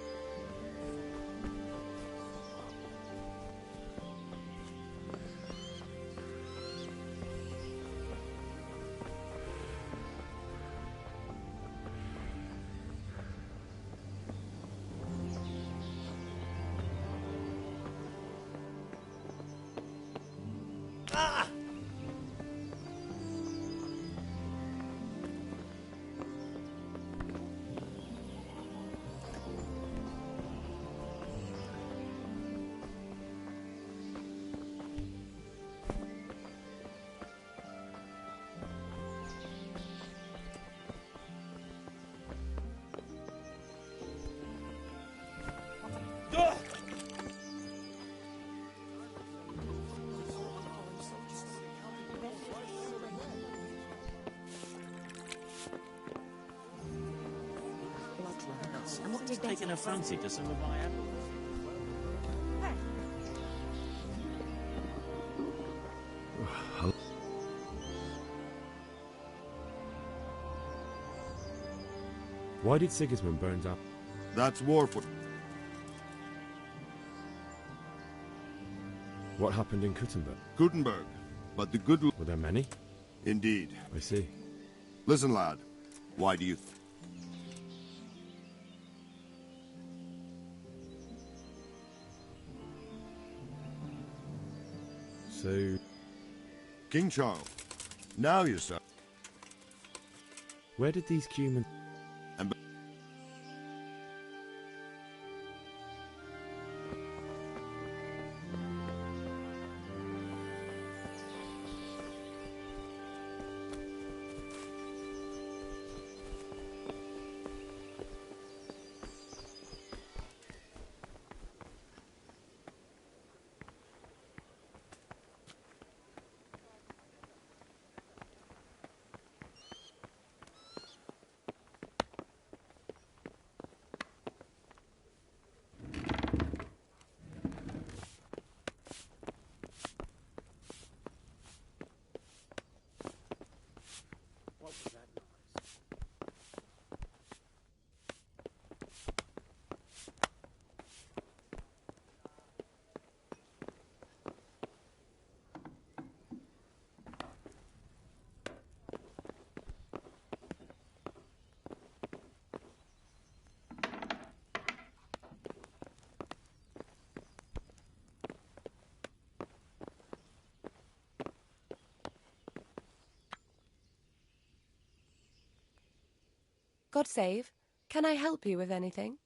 And what did taking a fancy to some of my animals? Why did Sigismund burn down? That's Warfoot. What happened in Kuttenberg? Gutenberg, but the good... Were there many? Indeed. I see. Listen, lad. Why do you... So... King Charles. Now you sir. Where did these humans... God save. Can I help you with anything?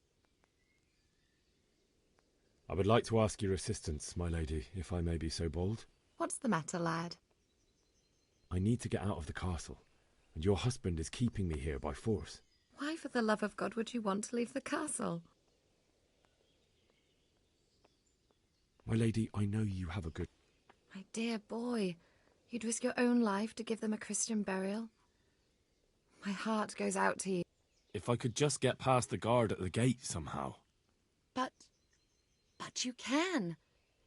I would like to ask your assistance, my lady, if I may be so bold. What's the matter, lad? I need to get out of the castle, and your husband is keeping me here by force. Why, for the love of God, would you want to leave the castle? My lady, I know you have a good... My dear boy, you'd risk your own life to give them a Christian burial. My heart goes out to you. If I could just get past the guard at the gate somehow. But you can.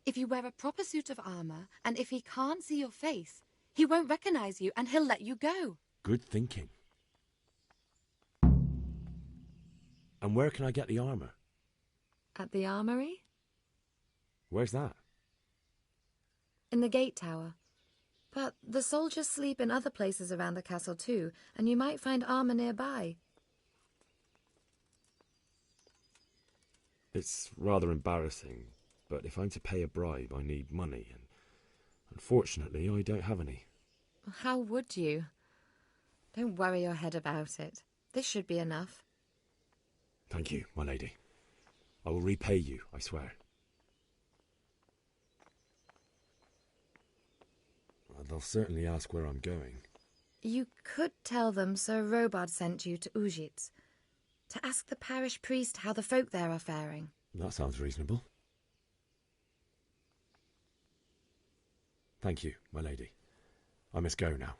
If you wear a proper suit of armour, and if he can't see your face, he won't recognise you and he'll let you go. Good thinking. And where can I get the armour? At the armoury? Where's that? In the gate tower. But the soldiers sleep in other places around the castle too, and you might find armor nearby. It's rather embarrassing, but if I'm to pay a bribe, I need money, and unfortunately I don't have any. How would you? Don't worry your head about it. This should be enough. Thank you, my lady. I will repay you, I swear. They'll certainly ask where I'm going. You could tell them Sir Robard sent you to Ujitz, to ask the parish priest how the folk there are faring. That sounds reasonable. Thank you, my lady. I must go now.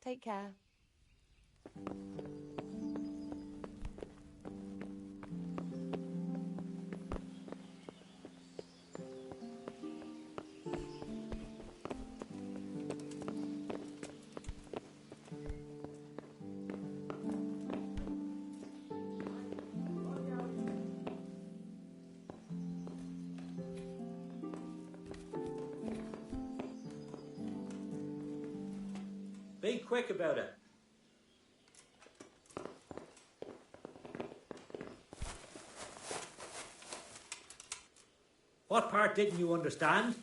Take care. Be quick about it. What part didn't you understand?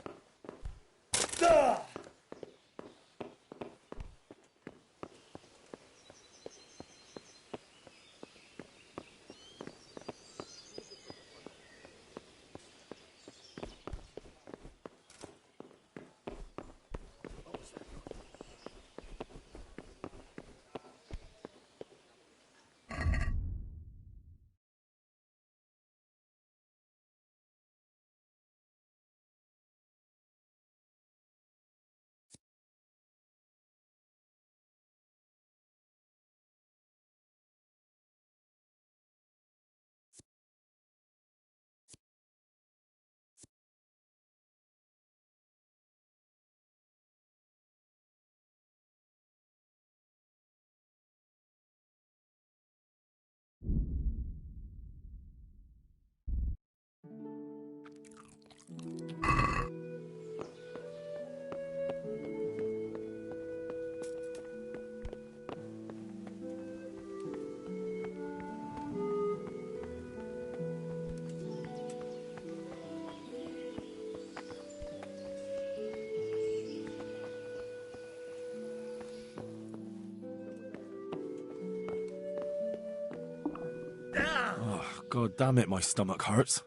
Oh, God damn it, my stomach hurts.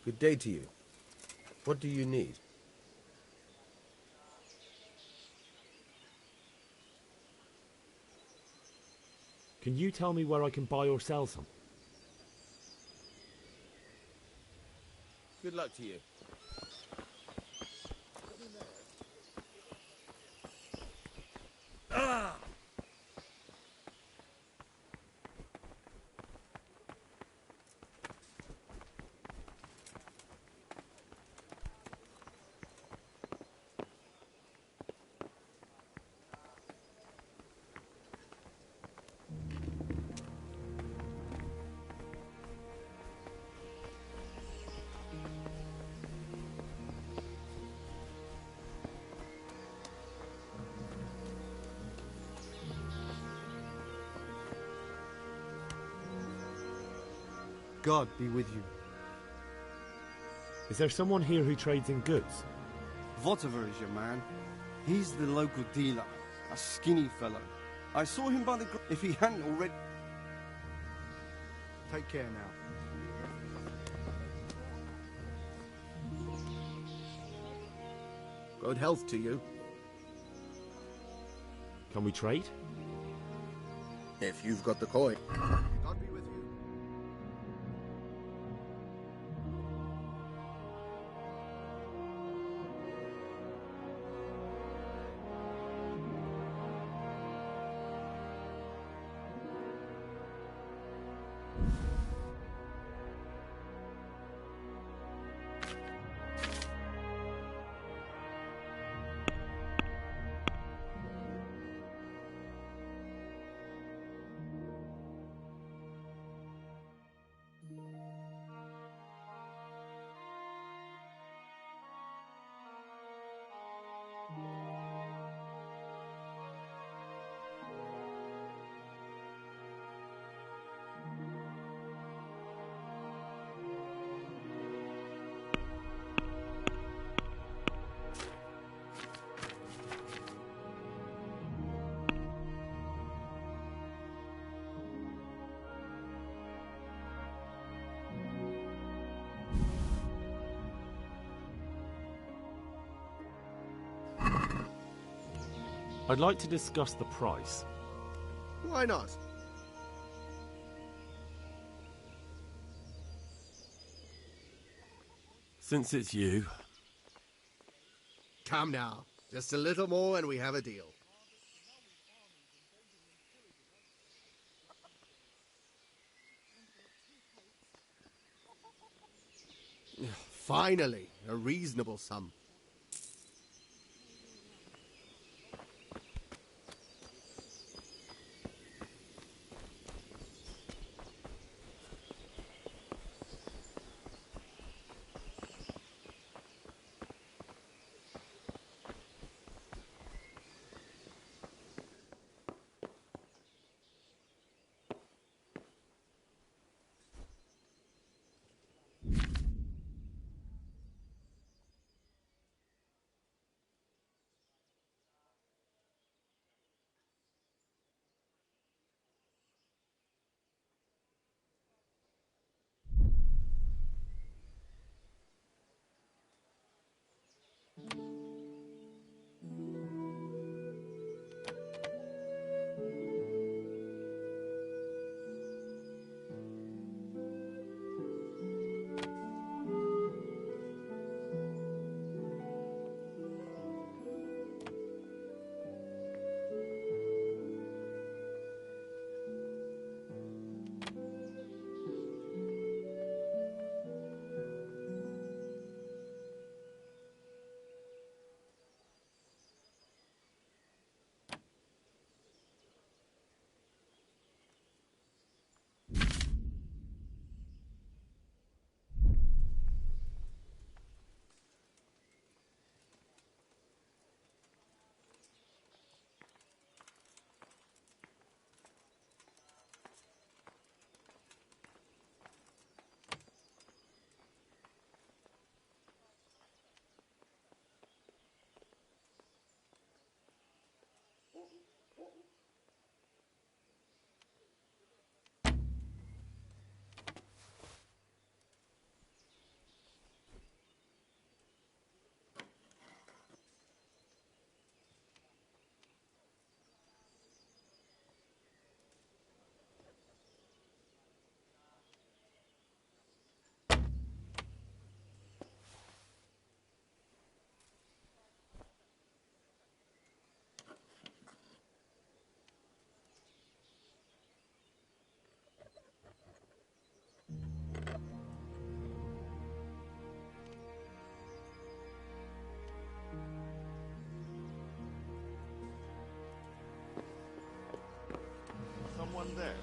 Good day to you. What do you need? Can you tell me where I can buy or sell some? Good luck to you. Ah! God be with you. Is there someone here who trades in goods? Votiver is your man. He's the local dealer, a skinny fellow. I saw him by the... If he hadn't already... Take care now. Good health to you. Can we trade? If you've got the coin. God be with you. I'd like to discuss the price. Why not? Since it's you. Come now. Just a little more and we have a deal. Finally, a reasonable sum. in there.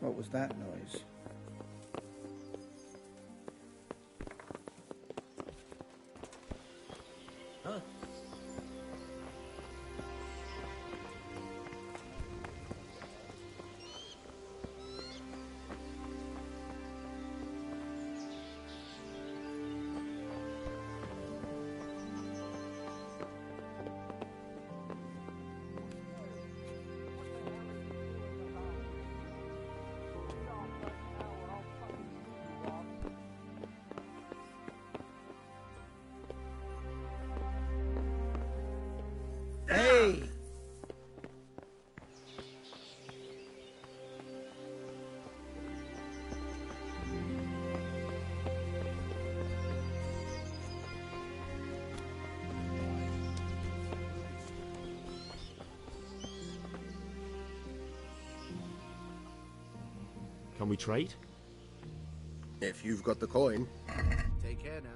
What was that noise? Huh? Hey! Can we trade? If you've got the coin. Take care now.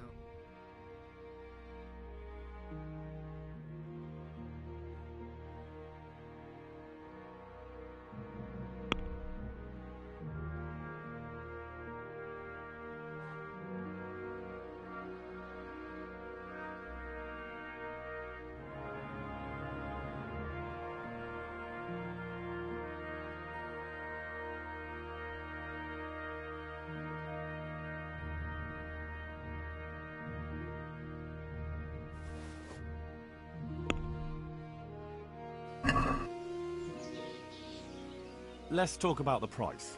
Let's talk about the price.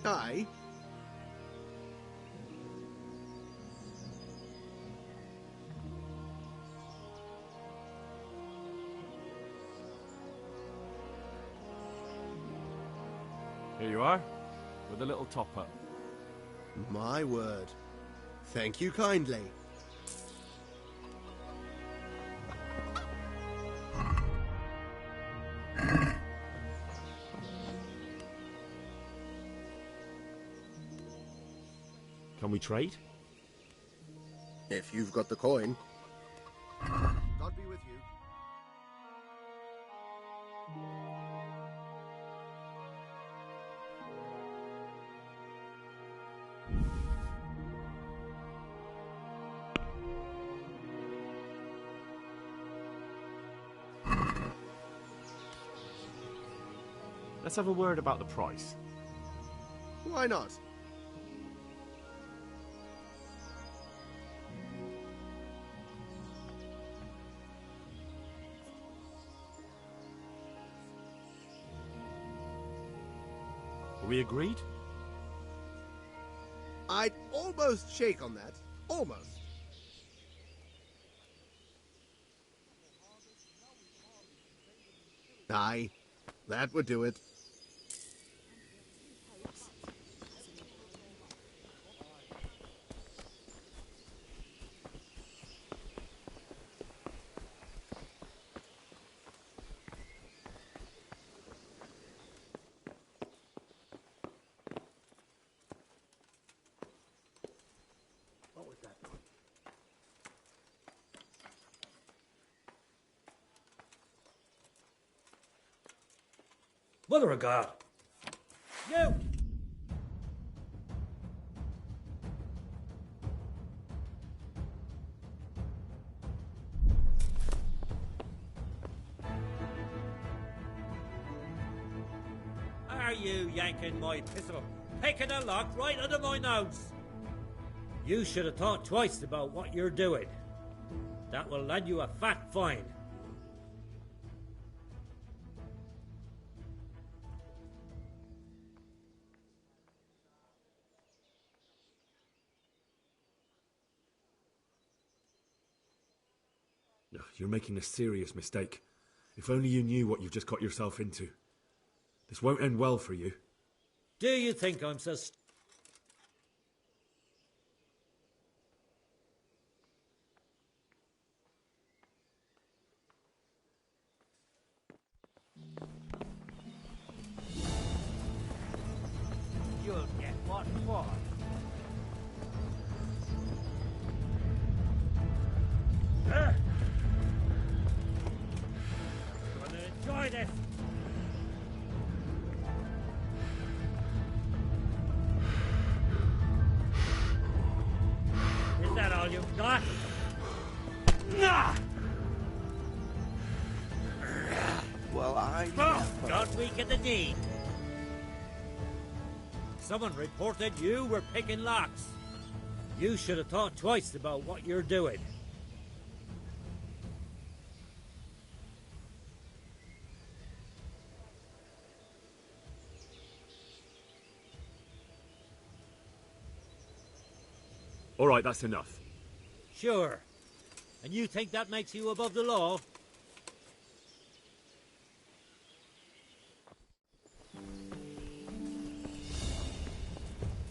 Aye. Here you are, with a little top-up. My word. Thank you kindly. Can we trade? If you've got the coin. God be with you. Let's have a word about the price. Why not? Are we agreed? I'd almost shake on that. Almost. Aye, that would do it. Mother of God! You! Are you yanking my pistol, taking a lock right under my nose? You should have thought twice about what you're doing. That will land you a fat fine. You're making a serious mistake. If only you knew what you've just got yourself into. This won't end well for you. Do you think I'm so... You'll get what for? Gonna enjoy this. Is that all you've got? Nah! Well, Don't weaken the deed. Someone reported you were picking locks. You should have thought twice about what you're doing. All right, that's enough. Sure. And you think that makes you above the law?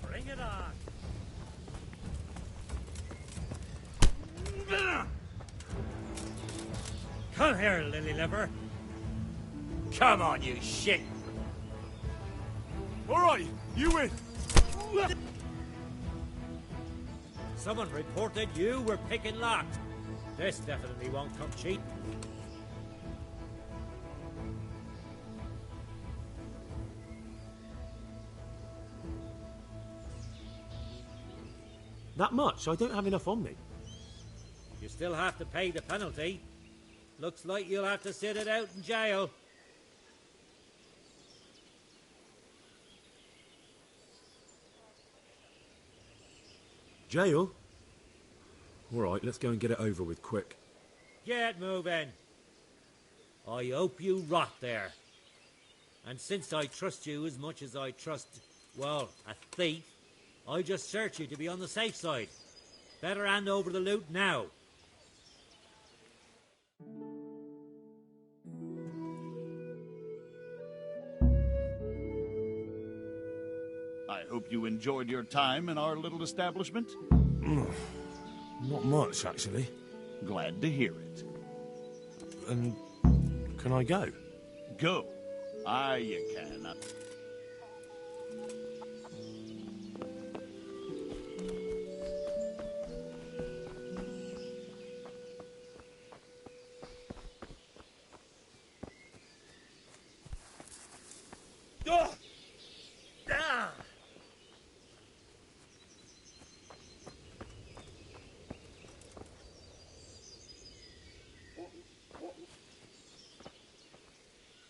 Bring it on. Come here, lily liver. Come on, you shit. All right, you win. Someone reported you were picking locks. This definitely won't come cheap. That much? I don't have enough on me. You still have to pay the penalty. Looks like you'll have to sit it out in jail. Jail? All right, let's go and get it over with quick. Get moving. I hope you rot there. And since I trust you as much as I trust, well, a thief, I just search you to be on the safe side. Better hand over the loot now. I hope you enjoyed your time in our little establishment. Not much, actually. Glad to hear it. And can I go? Go. Aye, you can.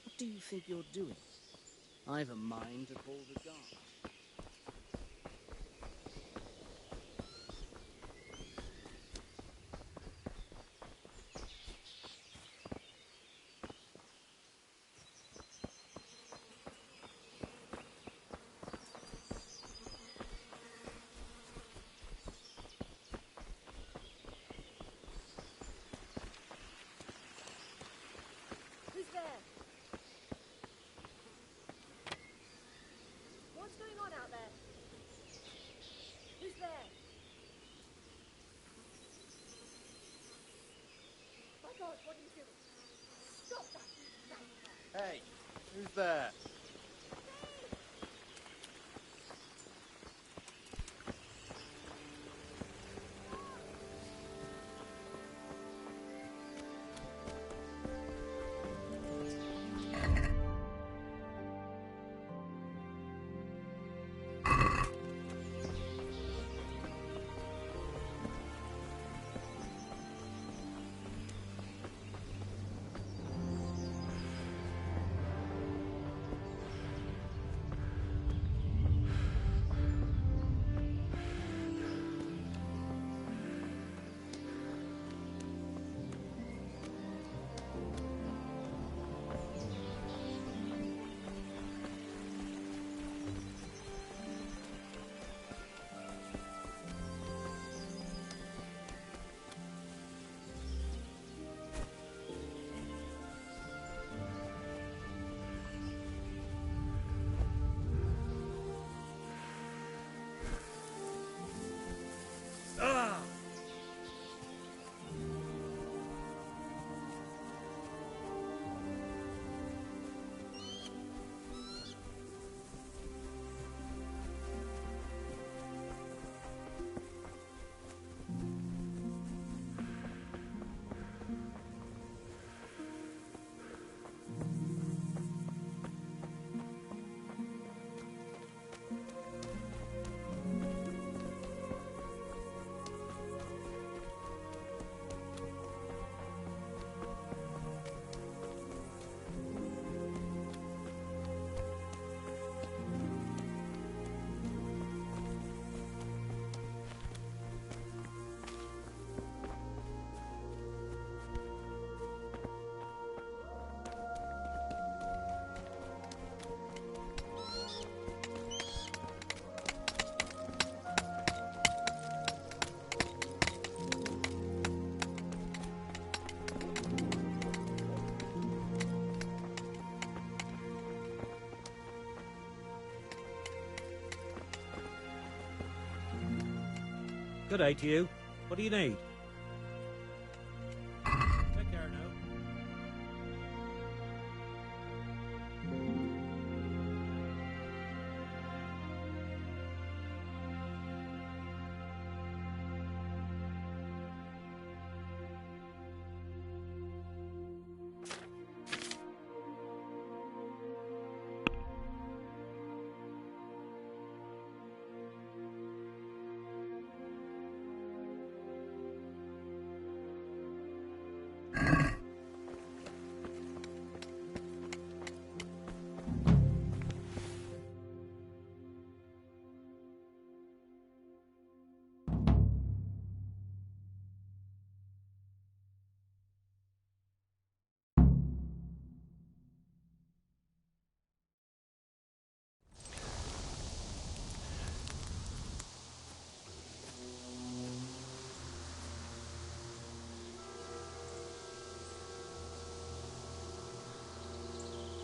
What do you think you're doing? I've a mind to call the guards. Who's there? What's going on out there? Who's there? My God, what are you doing? Stop that! Hey, who's there? Good day to you. What do you need? Take care now.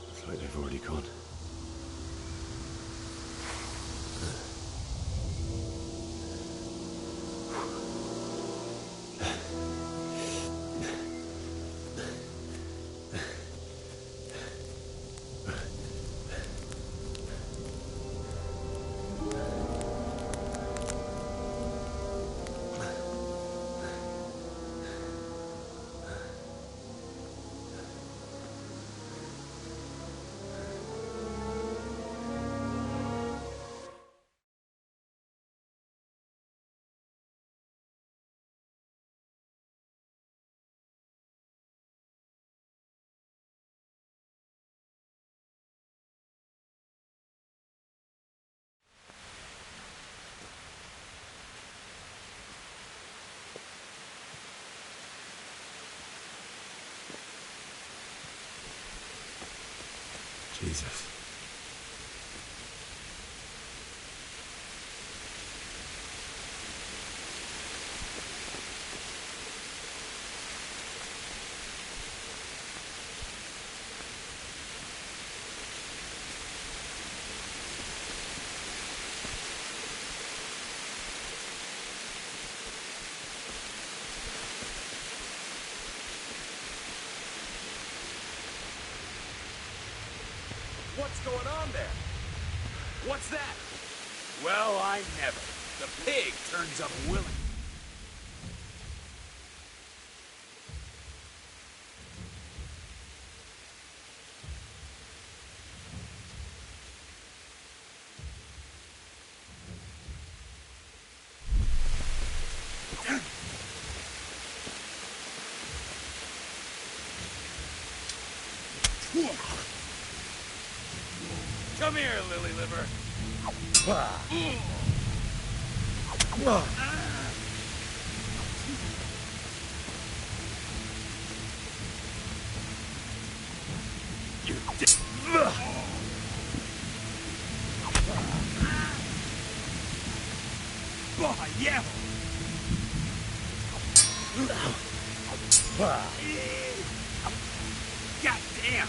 Looks like they've already gone. Jesus. What's going on there? What's that? Well, I never. The pig turns up willing. Come here, lily liver. You did. Yeah. God damn.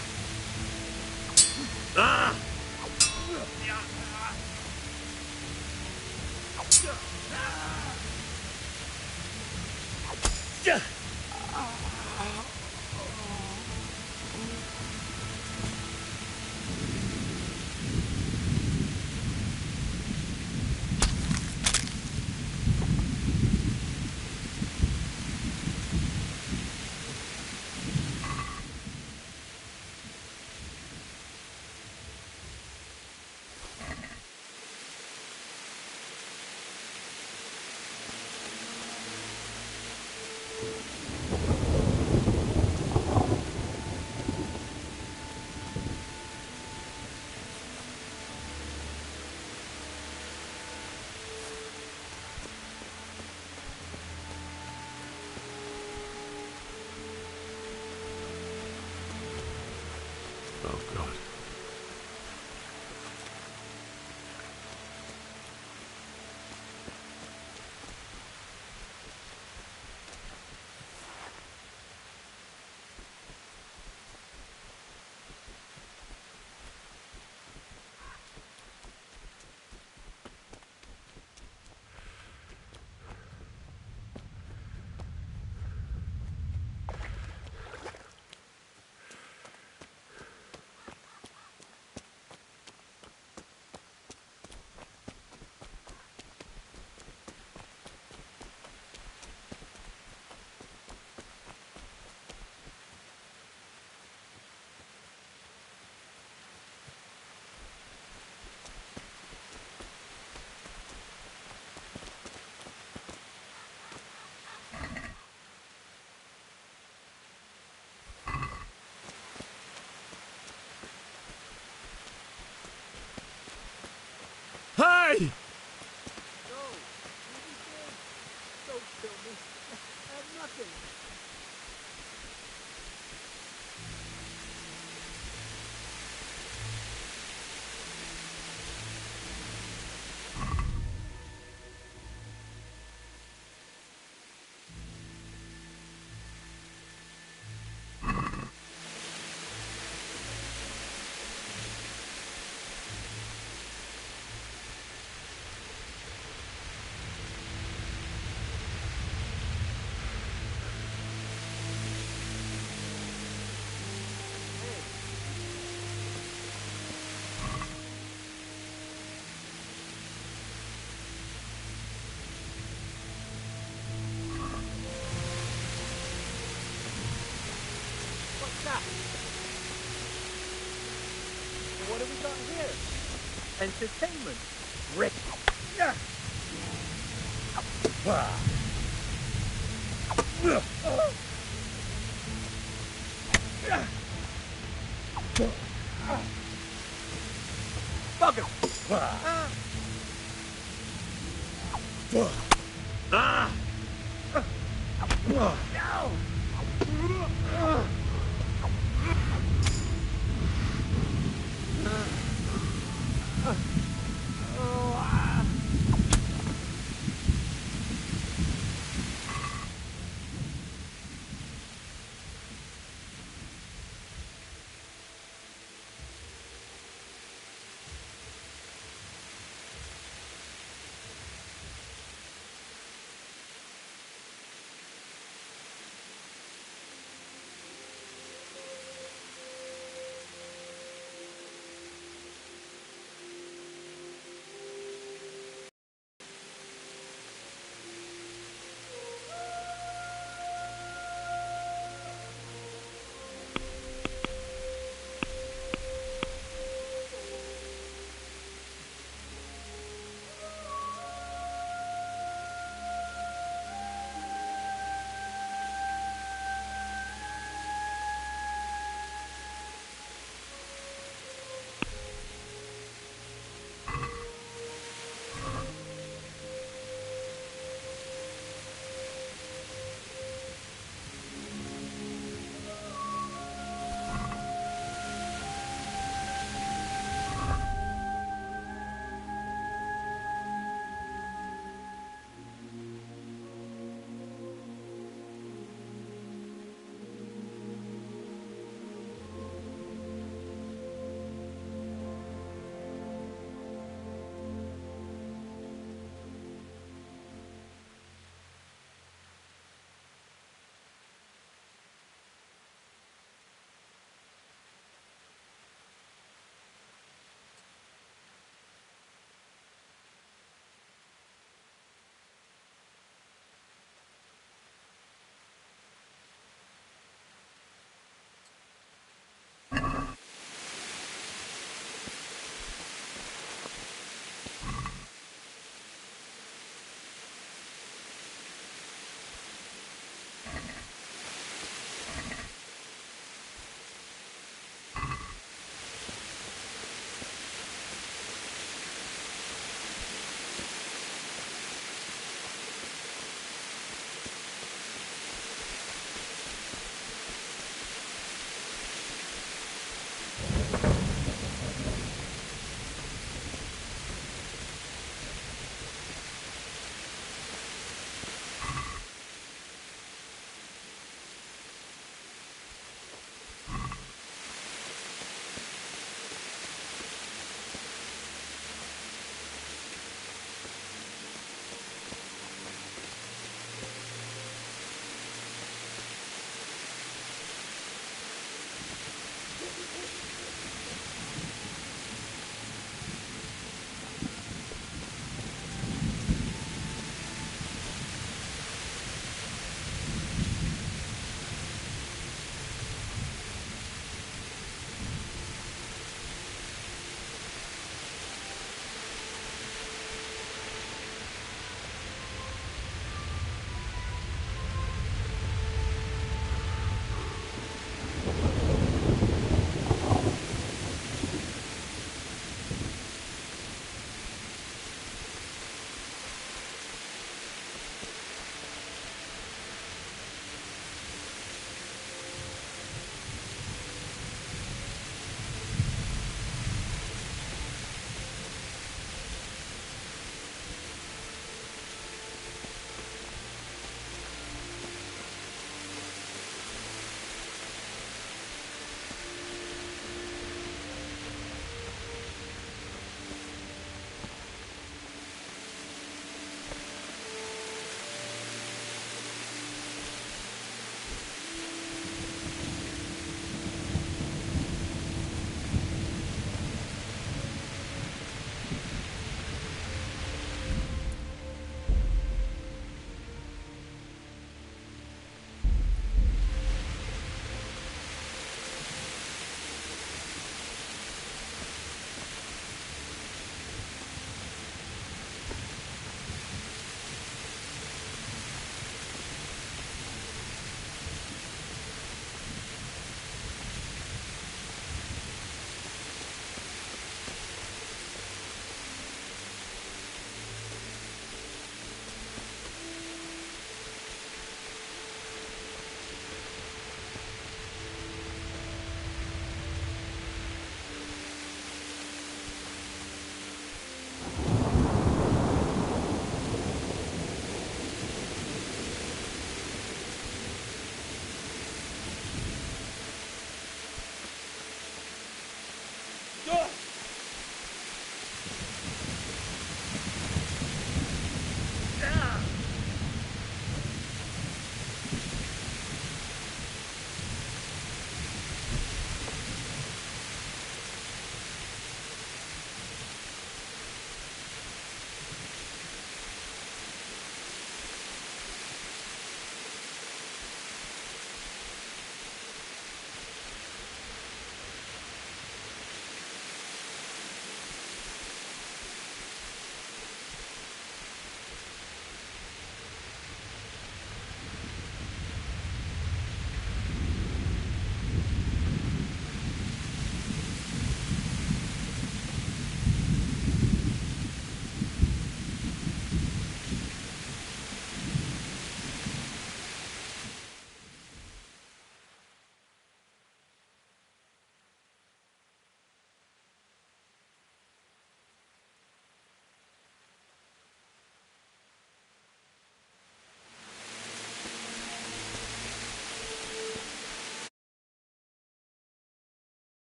Oh, God. talking. What have we got here? Entertainment. Rick. Yeah. Bugger. Ah.